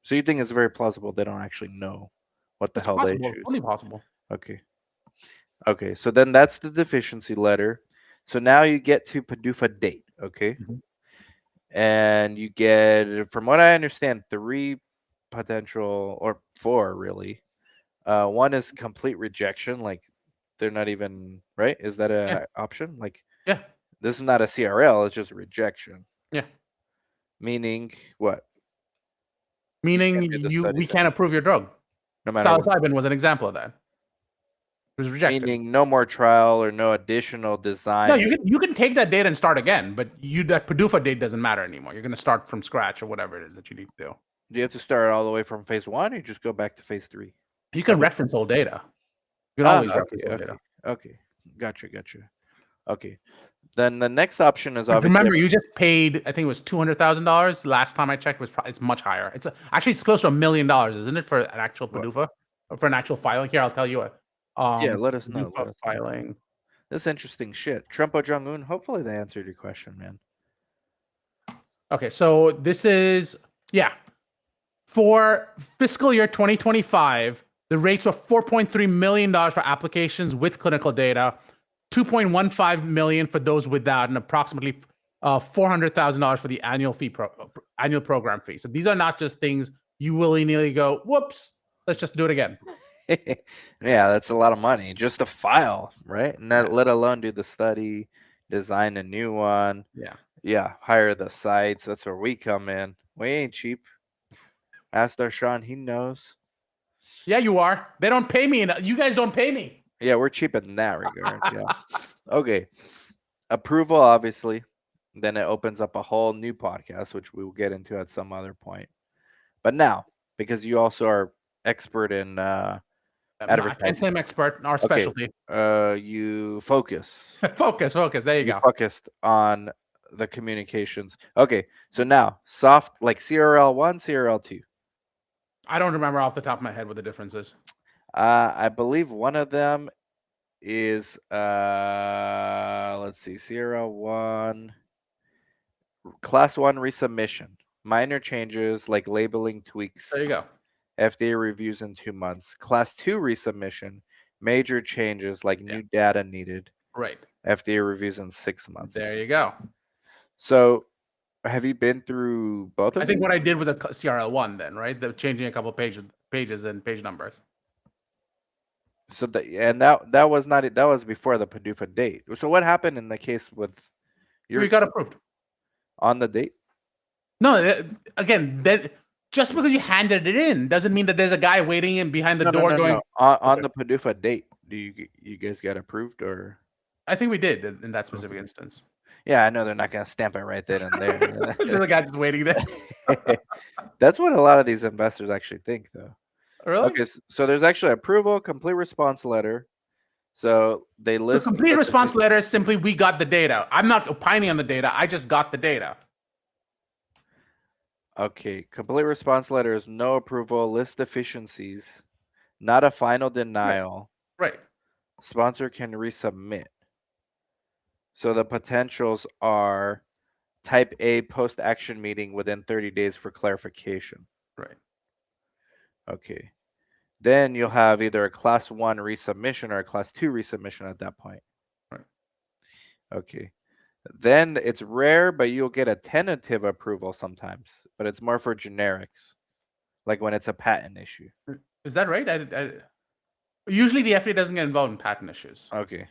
S1: So you think it's very plausible they don't actually know what the hell the issue is?
S2: Only possible.
S1: Okay. So then that's the deficiency letter. So now you get to PDUFA date. Okay.
S2: Mhm.
S1: And you get, from what I understand, 3 potential, or 4 really. One is complete rejection, like they're not even right. Is that
S2: Yeah.
S1: a option? Like,
S2: Yeah.
S1: this is not a CRL; it's just a rejection.
S2: Yeah.
S1: Meaning what?
S2: Meaning we can't approve your drug.
S1: No matter what.
S2: Psilocybin was an example of that. It was rejected.
S1: Meaning no more trial or no additional design.
S2: No, you can take that data and start again, but that PDUFA date doesn't matter anymore. You're going to start from scratch or whatever it is that you need to do.
S1: Do you have to start all the way from phase 1, or you just go back to phase 3?
S2: You can reference old data. You can always reference old data.
S1: Okay. Gotcha. Okay. Then the next option is obviously.
S2: Remember, you just paid. I think it was $200,000 last time I checked. It's much higher. It's close to $1 million, isn't it, for an actual PDUFA or for an actual filing? Here, I'll tell you what.
S1: Yeah, let us know.
S2: Filing.
S1: This is interesting shit. Trumpo Jong-un. Hopefully, they answered your question, man.
S2: Okay, so this is for fiscal year 2025. The rates were $4.3 million for applications with clinical data, $2.15 million for those without, and approximately $400,000 for the annual program fee. So these are not just things you willy-nilly go, whoops, let's just do it again.
S1: Yeah, that's a lot of money just to file, right? Not let alone do the study, design a new one. Yeah, hire the sites. That's where we come in. We ain't cheap. Ask Darshan, he knows.
S2: Yeah, you are. They don't pay me. You guys don't pay me.
S1: Yeah, we're cheap in that regard. Yeah. Okay. Approval, obviously. Then it opens up a whole new podcast, which we will get into at some other point. But now, because you also are expert in advertising.
S2: I can't say I'm expert in our specialty.
S1: You focus.
S2: Focus. There you go.
S1: Focused on the communications. Okay. So now, soft, like CRL 1, CRL 2.
S2: I don't remember off the top of my head what the difference is.
S1: I believe one of them is let's see, CRL 1, class 1 resubmission, minor changes like labeling tweaks.
S2: There you go.
S1: FDA reviews in 2 months. Class 2 resubmission, major changes like new data needed.
S2: Right.
S1: FDA reviews in 6 months.
S2: There you go.
S1: So, have you been through both of them?
S2: I think what I did was a CRL 1 then, right? The changing a couple pages and page numbers.
S1: So that was not it. That was before the PDUFA date. So what happened in the case with
S2: you got approved
S1: on the date?
S2: No, again, that just because you handed it in doesn't mean that there's a guy waiting in behind the door going.
S1: On the PDUFA date, do you guys get approved, or?
S2: I think we did in that specific instance.
S1: Yeah, I know they're not gonna stamp it right then and there.
S2: There's a guy just waiting there.
S1: That's what a lot of these investors actually think, though.
S2: Really?
S1: Okay, so there's actually approval, complete response letter. So they list.
S2: So complete response letter is simply we got the data. I'm not opining on the data. I just got the data.
S1: Okay, complete response letter is no approval, list deficiencies, not a final denial.
S2: Right.
S1: Sponsor can resubmit. So the potentials are type A post-action meeting within 30 days for clarification.
S2: Right.
S1: Okay. Then you'll have either a class 1 resubmission or a class 2 resubmission at that point.
S2: Right.
S1: Okay. Then it's rare, but you'll get a tentative approval sometimes, but it's more for generics, like when it's a patent issue.
S2: Is that right? Usually the FDA doesn't get involved in patent issues.
S1: Okay.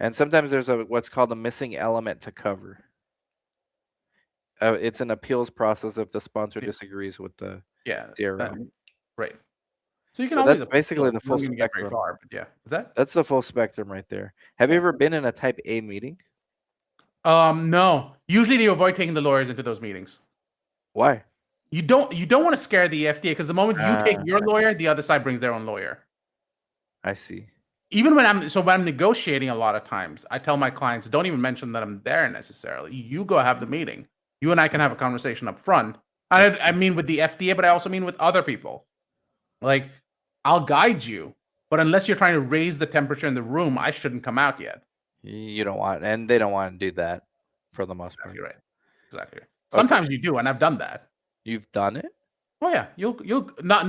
S1: And sometimes there's what's called a missing element to cover. It's an appeals process if the sponsor disagrees with the CRL.
S2: Right. So you can always
S1: basically the full spectrum.
S2: Get very far, but
S1: that's the full spectrum right there. Have you ever been in a type A meeting?
S2: No. Usually they avoid taking the lawyers into those meetings.
S1: Why?
S2: You don't want to scare the FDA because the moment you take your lawyer, the other side brings their own lawyer.
S1: I see.
S2: Even when I'm negotiating, a lot of times I tell my clients, don't even mention that I'm there necessarily. You go have the meeting. You and I can have a conversation up front. I mean with the FDA, but I also mean with other people. Like, I'll guide you, but unless you're trying to raise the temperature in the room, I shouldn't come out yet.
S1: You don't want, and they don't want to do that for the most part.
S2: Exactly right. Exactly. Sometimes you do, and I've done that.
S1: You've done it?
S2: Oh yeah, you'll not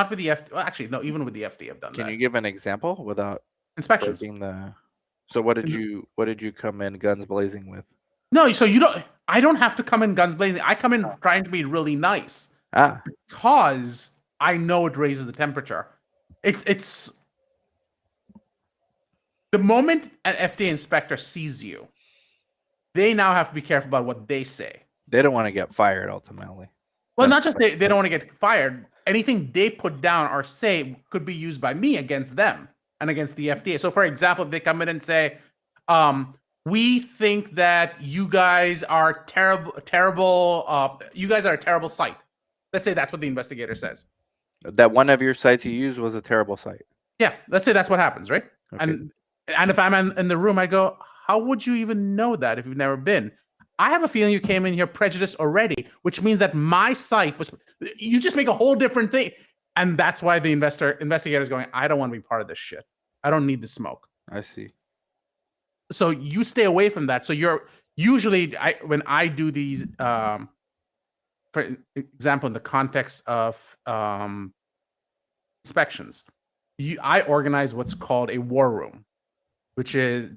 S2: with the FDA. Well, actually, no, even with the FDA, I've done that.
S1: Can you give an example without
S2: inspections?
S1: So what did you come in guns blazing with?
S2: No, so you don't. I don't have to come in guns blazing. I come in trying to be really nice. Because I know it raises the temperature. It's the moment an FDA inspector sees you, they now have to be careful about what they say.
S1: They don't want to get fired ultimately.
S2: Well, not just they don't want to get fired. Anything they put down or say could be used by me against them and against the FDA. So, for example, if they come in and say, we think that you guys are terrible. You guys are a terrible site. Let's say that's what the investigator says.
S1: That one of your sites you used was a terrible site.
S2: Yeah, let's say that's what happens, right? Okay. And if I'm in the room, I go, how would you even know that if you've never been? I have a feeling you came in here prejudiced already, which means that my site was. You just make a whole different thing, and that's why the investigator is going, I don't want to be part of this shit. I don't need the smoke.
S1: I see.
S2: So you stay away from that. So you're usually when I do these, for example, in the context of inspections, I organize what's called a war room, which is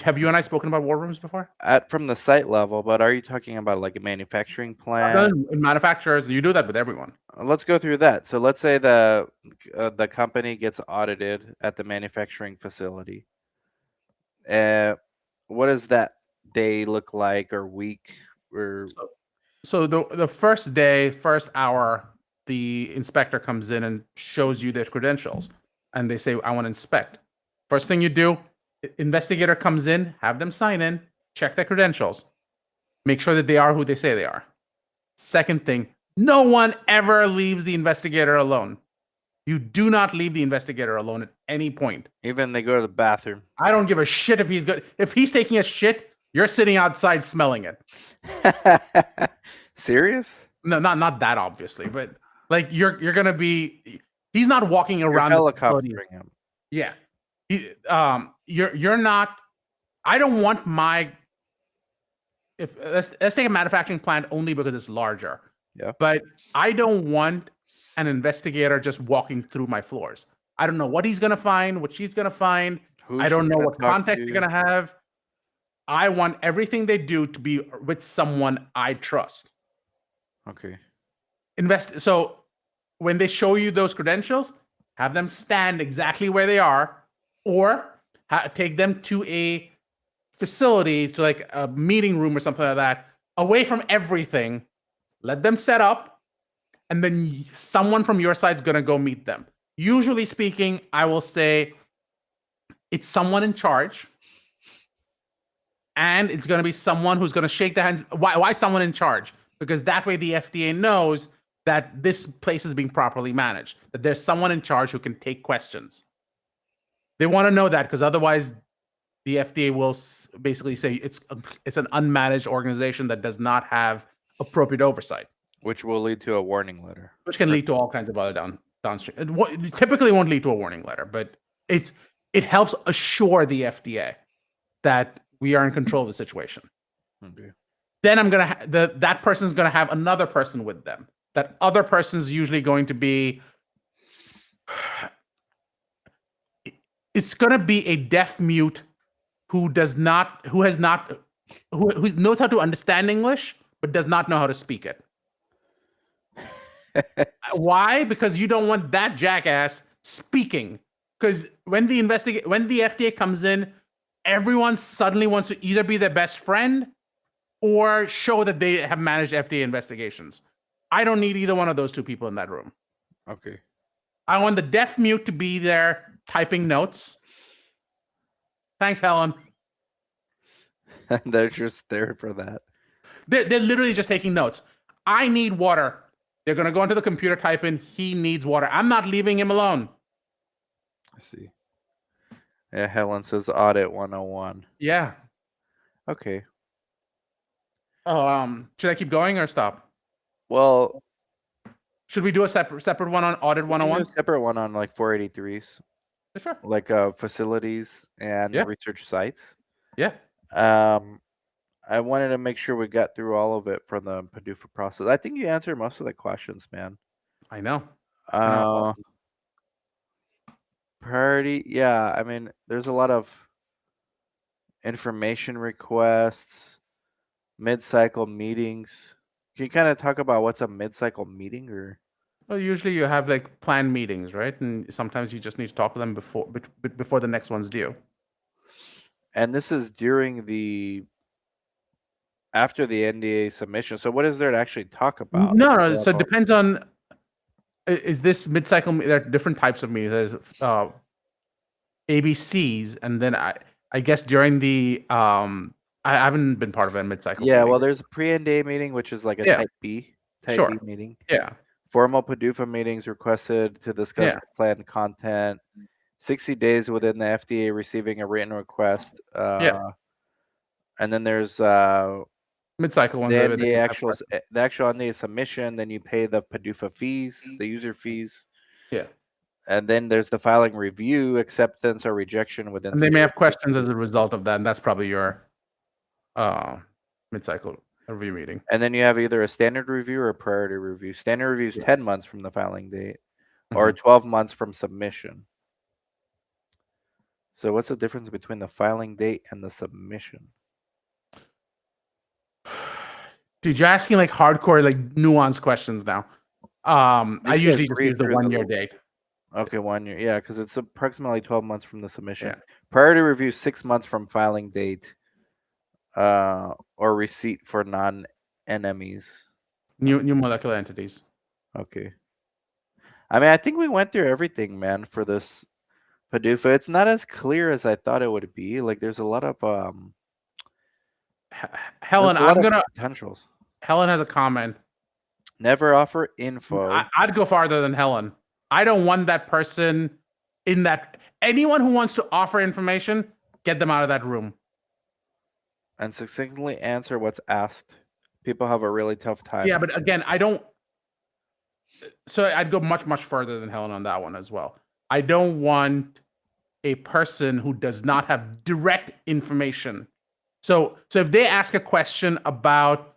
S2: have you and I spoken about war rooms before?
S1: From the site level, but are you talking about like a manufacturing plant?
S2: Manufacturers, you do that with everyone.
S1: Let's go through that. So let's say the company gets audited at the manufacturing facility. What does that day look like, or week, or?
S2: So the first day, first hour, the inspector comes in and shows you their credentials, and they say, I want to inspect. First thing you do, investigator comes in, have them sign in, check their credentials, make sure that they are who they say they are. Second thing, no one ever leaves the investigator alone. You do not leave the investigator alone at any point.
S1: Even they go to the bathroom.
S2: I don't give a shit if he's good. If he's taking a shit, you're sitting outside smelling it.
S1: Serious?
S2: No, not that obviously, but like you're gonna be. He's not walking around.
S1: You're helicoptering him.
S2: Yeah, you're not. I don't want my. If let's take a manufacturing plant only because it's larger.
S1: Yeah.
S2: But I don't want an investigator just walking through my floors. I don't know what he's gonna find, what she's gonna find. I don't know what context they're gonna have. I want everything they do to be with someone I trust.
S1: Okay.
S2: So when they show you those credentials, have them stand exactly where they are, or take them to a facility, to like a meeting room or something like that, away from everything. Let them set up, and then someone from your side is going to go meet them. Usually speaking, I will say it's someone in charge, and it's going to be someone who's going to shake their hands. Why someone in charge? Because that way the FDA knows that this place is being properly managed, that there's someone in charge who can take questions. They want to know that, because otherwise the FDA will basically say it's an unmanaged organization that does not have appropriate oversight.
S1: Which will lead to a warning letter.
S2: Which can lead to all kinds of other downstream. It typically won't lead to a warning letter, but it helps assure the FDA that we are in control of the situation.
S1: Okay.
S2: Then that person's gonna have another person with them. That other person's usually going to be. It's gonna be a deaf mute who knows how to understand English but does not know how to speak it. Why? Because you don't want that jackass speaking. Because when the FDA comes in, everyone suddenly wants to either be their best friend or show that they have managed FDA investigations. I don't need either one of those two people in that room.
S1: Okay.
S2: I want the deaf mute to be there typing notes. Thanks, Helen.
S1: They're just there for that.
S2: They're literally just taking notes. I need water. They're going to go into the computer, type in, he needs water. I'm not leaving him alone.
S1: I see. Yeah, Helen says audit 101.
S2: Yeah.
S1: Okay.
S2: Oh, should I keep going or stop?
S1: Well,
S2: should we do a separate one on audit
S1: we can do
S2: 101?
S1: a separate one on like 483s,
S2: Sure.
S1: like facilities and
S2: Yeah.
S1: research sites.
S2: Yeah.
S1: I wanted to make sure we got through all of it from the PDUFA process. I think you answered most of the questions, man.
S2: I know.
S1: Uh, Priority, yeah. I mean, there's a lot of information requests, mid-cycle meetings. Can you kind of talk about what's a mid-cycle meeting, or?
S2: Well, usually you have like planned meetings, right? And sometimes you just need to talk to them before the next one's due.
S1: And this is after the NDA submission. So what is there to actually talk about?
S2: No. So it depends on, is this mid-cycle? There are different types of meetings. There's ABCs, and then I guess during the I haven't been part of a mid-cycle.
S1: Yeah,
S2: meeting.
S1: well, there's a pre-NDA meeting, which is like a
S2: Yeah.
S1: type B
S2: Sure.
S1: meeting.
S2: Yeah.
S1: Formal PDUFA meetings requested to discuss
S2: Yeah.
S1: the planned content. 60 days within the FDA receiving a written request.
S2: Yeah.
S1: And then there's
S2: Mid-cycle ones.
S1: then the actual NDA submission. Then you pay the PDUFA fees, the user fees.
S2: Yeah.
S1: And then there's the filing review, acceptance or rejection within.
S2: And they may have questions as a result of that, and that's probably your mid-cycle review meeting.
S1: And then you have either a standard review or a priority review. Standard review is 10 months from the filing date, or 12 months from submission. So what's the difference between the filing date and the submission?
S2: Dude, you're asking like hardcore, like nuanced questions now. I usually just use the 1 year date.
S1: Okay, 1 year. Yeah, because it's approximately 12 months from the submission.
S2: Yeah.
S1: Priority review 6 months from filing date, or receipt for non-NMEs.
S2: New molecular entities.
S1: Okay. I mean, I think we went through everything, man, for this PDUFA. It's not as clear as I thought it would be. Like, there's a lot of
S2: Helen,
S1: potentials.
S2: Helen has a comment.
S1: Never offer info.
S2: I'd go farther than Helen. I don't want that person in that. Anyone who wants to offer information, get them out of that room.
S1: And succinctly answer what's asked. People have a really tough time.
S2: Yeah, but again, I don't. So I'd go much, much further than Helen on that one as well. I don't want a person who does not have direct information. So if they ask a question about,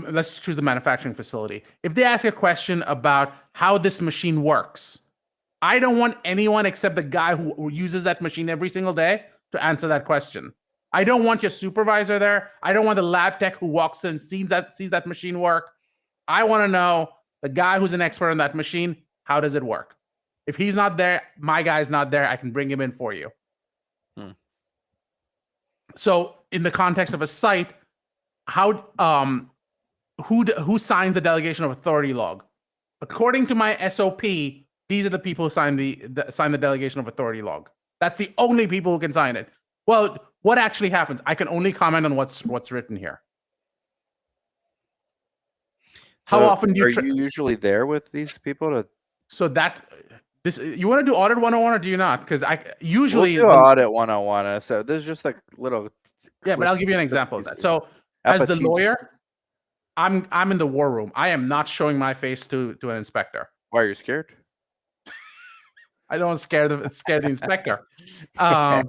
S2: let's choose the manufacturing facility. If they ask a question about how this machine works, I don't want anyone except the guy who uses that machine every single day to answer that question. I don't want your supervisor there. I don't want the lab tech who walks in, sees that machine work. I want to know the guy who's an expert on that machine, how does it work? If he's not there, my guy's not there, I can bring him in for you. So in the context of a site, how who signs the delegation of authority log? According to my SOP, these are the people who sign the delegation of authority log. That's the only people who can sign it. Well, what actually happens? I can only comment on what's written here. How often do you?
S1: Are you usually there with these people to?
S2: So you want to do audit 101 or do you not? Because I usually
S1: we'll do audit 101. So there's just a little.
S2: Yeah, but I'll give you an example of that. So as the lawyer, I'm in the war room. I am not showing my face to an inspector.
S1: Why are you scared?
S2: I don't scare the inspector. And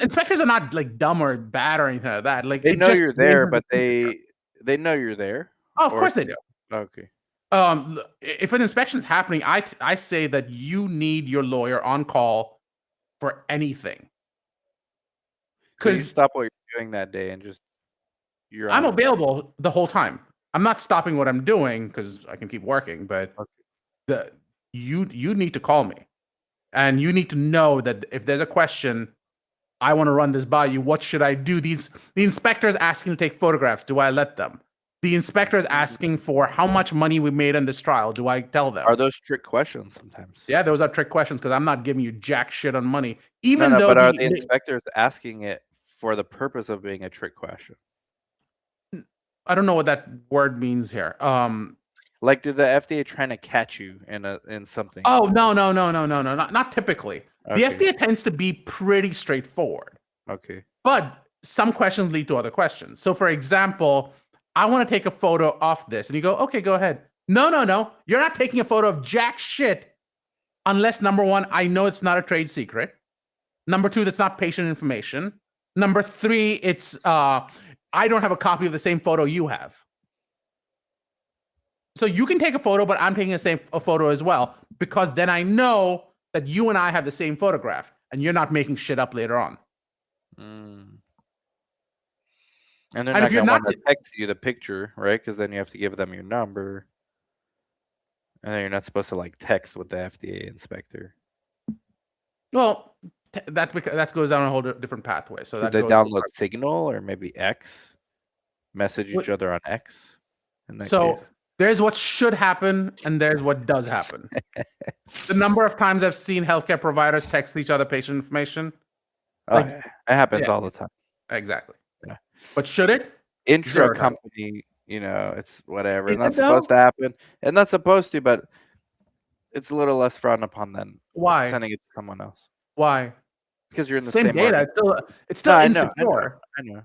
S2: inspectors are not like dumb or bad or anything like that. Like
S1: they know you're there, but they know you're there.
S2: Oh, of course they do.
S1: Okay.
S2: If an inspection is happening, I say that you need your lawyer on call for anything.
S1: Because you stop what you're doing that day and just
S2: I'm available the whole time. I'm not stopping what I'm doing because I can keep working, but you need to call me. And you need to know that if there's a question, I want to run this by you. What should I do? The inspector is asking to take photographs. Do I let them? The inspector is asking for how much money we made on this trial. Do I tell them?
S1: Are those trick questions sometimes?
S2: Yeah, those are trick questions because I'm not giving you jack shit on money.
S1: But are the inspectors asking it for the purpose of being a trick question?
S2: I don't know what that word means here.
S1: Like, do the FDA trying to catch you in something?
S2: Oh, no, not typically. Okay. The FDA tends to be pretty straightforward.
S1: Okay.
S2: But some questions lead to other questions. So, for example, I want to take a photo of this. And you go, okay, go ahead. No. You're not taking a photo of jack shit unless, number one, I know it's not a trade secret. Number two, that's not patient information. Number three, it's I don't have a copy of the same photo you have. So you can take a photo, but I'm taking a photo as well, because then I know that you and I have the same photograph, and you're not making shit up later on.
S1: And they're not going to want to text you the picture, right? Because then you have to give them your number. And then you're not supposed to like text with the FDA inspector.
S2: Well, that goes down a whole different pathway. So that
S1: they download Signal or maybe X, message each other on X. In that case.
S2: There's what should happen and there's what does happen. The number of times I've seen healthcare providers text each other patient information.
S1: Like, it happens all the time.
S2: Exactly.
S1: Yeah.
S2: But should it?
S1: Intra-company, it's whatever. It's not supposed to happen. It's not supposed to, but it's a little less frowned upon than sending it to someone else.
S2: Why?
S1: Because you're in the same
S2: data. It's still insecure.
S1: I know.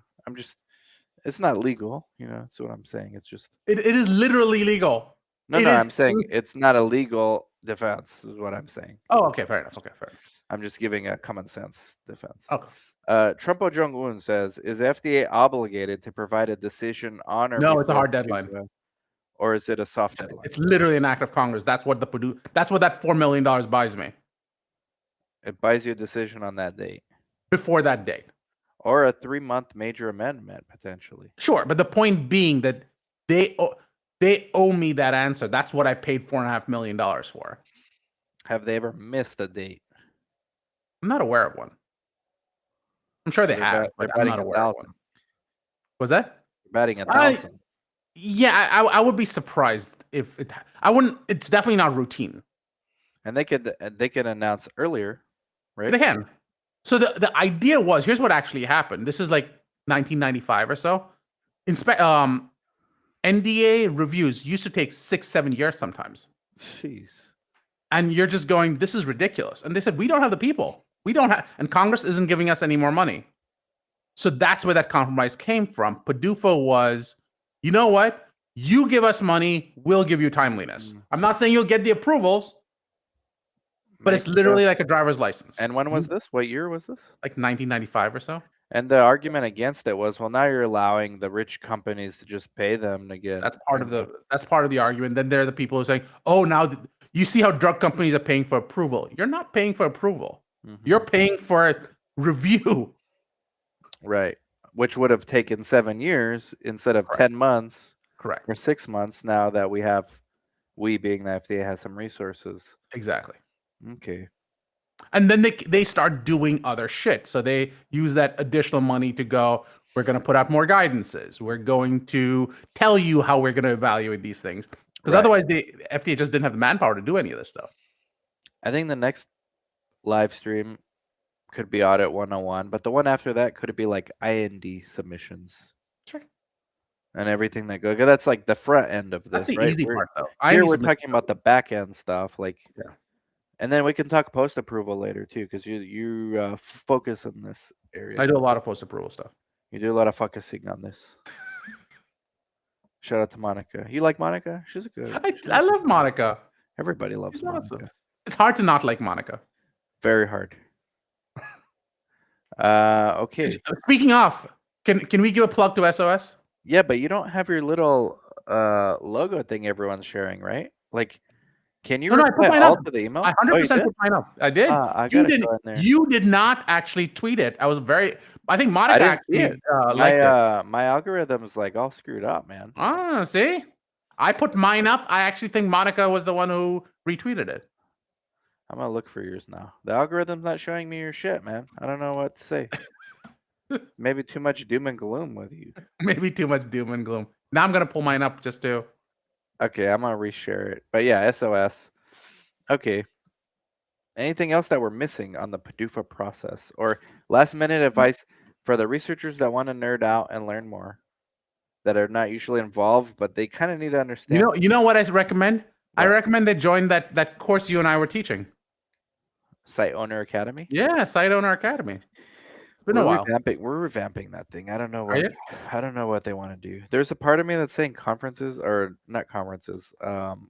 S1: It's not legal. That's what I'm saying. It's just.
S2: It is literally legal.
S1: No, I'm saying it's not a legal defense, is what I'm saying.
S2: Oh, okay, fair enough.
S1: I'm just giving a common sense defense.
S2: Okay.
S1: Trumpo Jong-un says, is FDA obligated to provide a decision on or
S2: no, it's a hard deadline.
S1: Or is it a soft deadline?
S2: It's literally an act of Congress. That's what that $4 million buys me.
S1: It buys you a decision on that date.
S2: Before that date.
S1: Or a 3-month major amendment, potentially.
S2: Sure, but the point being that they owe me that answer. That's what I paid $4.5 million for.
S1: Have they ever missed a date?
S2: I'm not aware of one. I'm sure they have, but I'm not aware of one. Was that?
S1: Batting 1,000.
S2: Yeah, I would be surprised if it. I wouldn't. It's definitely not routine.
S1: And they could announce earlier, right?
S2: They can. So the idea was, here's what actually happened. This is like 1995 or so. NDA reviews used to take 6-7 years sometimes.
S1: Jeez.
S2: And you're just going, this is ridiculous. And they said, we don't have the people. We don't have, and Congress isn't giving us any more money. So that's where that compromise came from. PDUFA was, you know what? You give us money, we'll give you timeliness. I'm not saying you'll get the approvals, but it's literally like a driver's license.
S1: And when was this? What year was this?
S2: Like 1995 or so.
S1: And the argument against it was, well, now you're allowing the rich companies to just pay them to get.
S2: That's part of the argument. Then there are the people who are saying, oh, now you see how drug companies are paying for approval. You're not paying for approval. You're paying for a review.
S1: Right. Which would have taken 7 years instead of 10 months.
S2: Correct.
S1: Or 6 months now that we being the FDA has some resources.
S2: Exactly.
S1: Okay.
S2: And then they start doing other shit. So they use that additional money to go, we're going to put out more guidances. We're going to tell you how we're going to evaluate these things. Because otherwise the FDA just didn't have the manpower to do any of this stuff.
S1: I think the next live stream could be Audit 101, but the one after that could be like IND submissions.
S2: Sure.
S1: And everything that goes. That's like the front end of this.
S2: That's the
S1: right?
S2: easy part, though.
S1: Here we're talking about the back end stuff, like. Yeah. And then we can talk post approval later too, because you focus on this area.
S2: I do a lot of post approval stuff.
S1: You do a lot of focusing on this. Shout out to Monica. You like Monica? She's a good.
S2: I love Monica.
S1: Everybody loves Monica. Awesome.
S2: It's hard to not like Monica.
S1: Very hard. Okay.
S2: Speaking of, can we give a plug to SOS?
S1: Yeah, but you don't have your little logo thing everyone's sharing, right? Like. Can you reply all to the email?
S2: I 100% put mine up. I did. You did not actually tweet it. I think Monica actually
S1: my algorithm's like all screwed up, man.
S2: See? I put mine up. I actually think Monica was the one who retweeted it.
S1: I'm gonna look for yours now. The algorithm's not showing me your shit, man. I don't know what to say. Maybe too much doom and gloom with you.
S2: Maybe too much doom and gloom. Now I'm gonna pull mine up just to.
S1: Okay, I'm gonna reshare it. But yeah, SOS. Okay. Anything else that we're missing on the PDUFA process, or last minute advice for the researchers that want to nerd out and learn more, that are not usually involved, but they kind of need to understand.
S2: You know what I recommend? What? I recommend they join that course you and I were teaching.
S1: Site Owner Academy.
S2: Yeah, Site Owner Academy. been a while.
S1: We're revamping that thing. I don't know
S2: Are you?
S1: what they want to do. There's a part of me that's saying conferences or not conferences,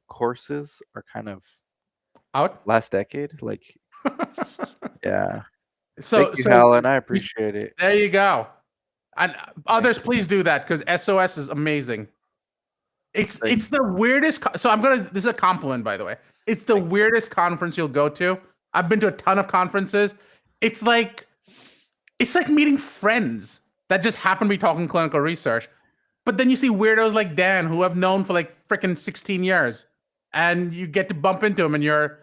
S1: courses are kind of
S2: Out?
S1: last decade. Like, yeah. Thank
S2: So
S1: you,
S2: so
S1: Helen. I appreciate it.
S2: there you go. And others, please do that because SOS is amazing. It's the weirdest. So this is a compliment, by the way. It's the weirdest conference you'll go to. I've been to a ton of conferences. It's like meeting friends that just happen to be talking clinical research. But then you see weirdos like Dan, who I've known for like freaking 16 years, and you get to bump into him, and you're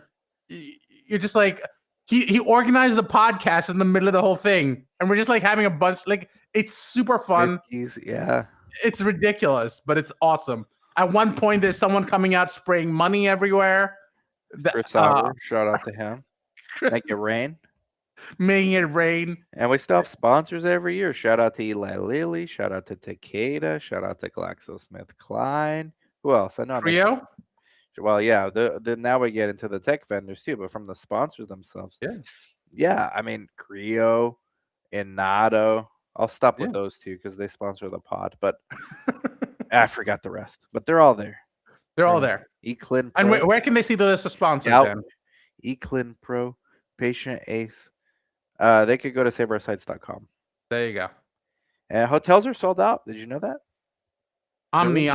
S2: just like, he organizes a podcast in the middle of the whole thing, and we're just like having a bunch, like, it's super fun.
S1: Yeah.
S2: It's ridiculous, but it's awesome. At one point, there's someone coming out spraying money everywhere.
S1: Chris Sauer, shout out to him. Make it rain.
S2: Making it rain.
S1: And we still have sponsors every year. Shout out to Eli Lilly. Shout out to Takeda. Shout out to GlaxoSmithKline. Who else? I know.
S2: Trio?
S1: Well, yeah. Now we get into the tech vendors too, but from the sponsors themselves.
S2: Yeah.
S1: Yeah. I mean, Creo, Inato. I'll stop with those two because they sponsor the pod. But I forgot the rest. But they're all there.
S2: They're all there.
S1: eClin
S2: Pro. And where can they see the list of sponsors, Dan?
S1: eClin Pro, Patient Ace. They could go to saveoursites.com.
S2: There you go.
S1: And hotels are sold out. Did you know that?
S2: Omni.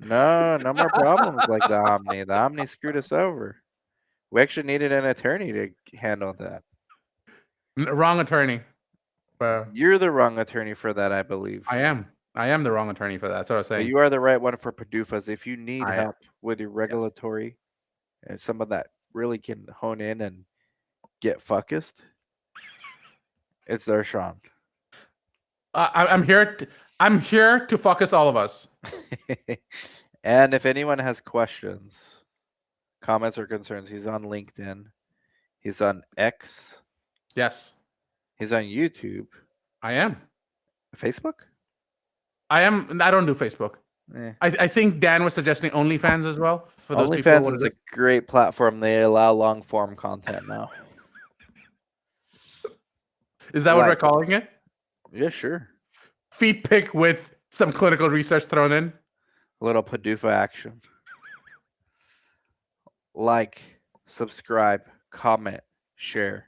S1: No more problems like the Omni. The Omni screwed us over. We actually needed an attorney to handle that.
S2: Wrong attorney.
S1: You're the wrong attorney for that, I believe.
S2: I am the wrong attorney for that. That's what I was saying.
S1: But you are the right one for PDUFAs. If you need help with your regulatory and someone that really can hone in and get focused, it's there, Sean.
S2: I'm here to focus all of us.
S1: And if anyone has questions, comments, or concerns, he's on LinkedIn. He's on X.
S2: Yes.
S1: He's on YouTube.
S2: I am.
S1: Facebook?
S2: I am. I don't do Facebook. I think Dan was suggesting OnlyFans as well.
S1: For those OnlyFans is a great platform. They allow long form content now.
S2: Is that what we're calling it?
S1: Yeah, sure.
S2: Feet pick with some clinical research thrown in.
S1: A little PDUFA action. Like, subscribe, comment, share.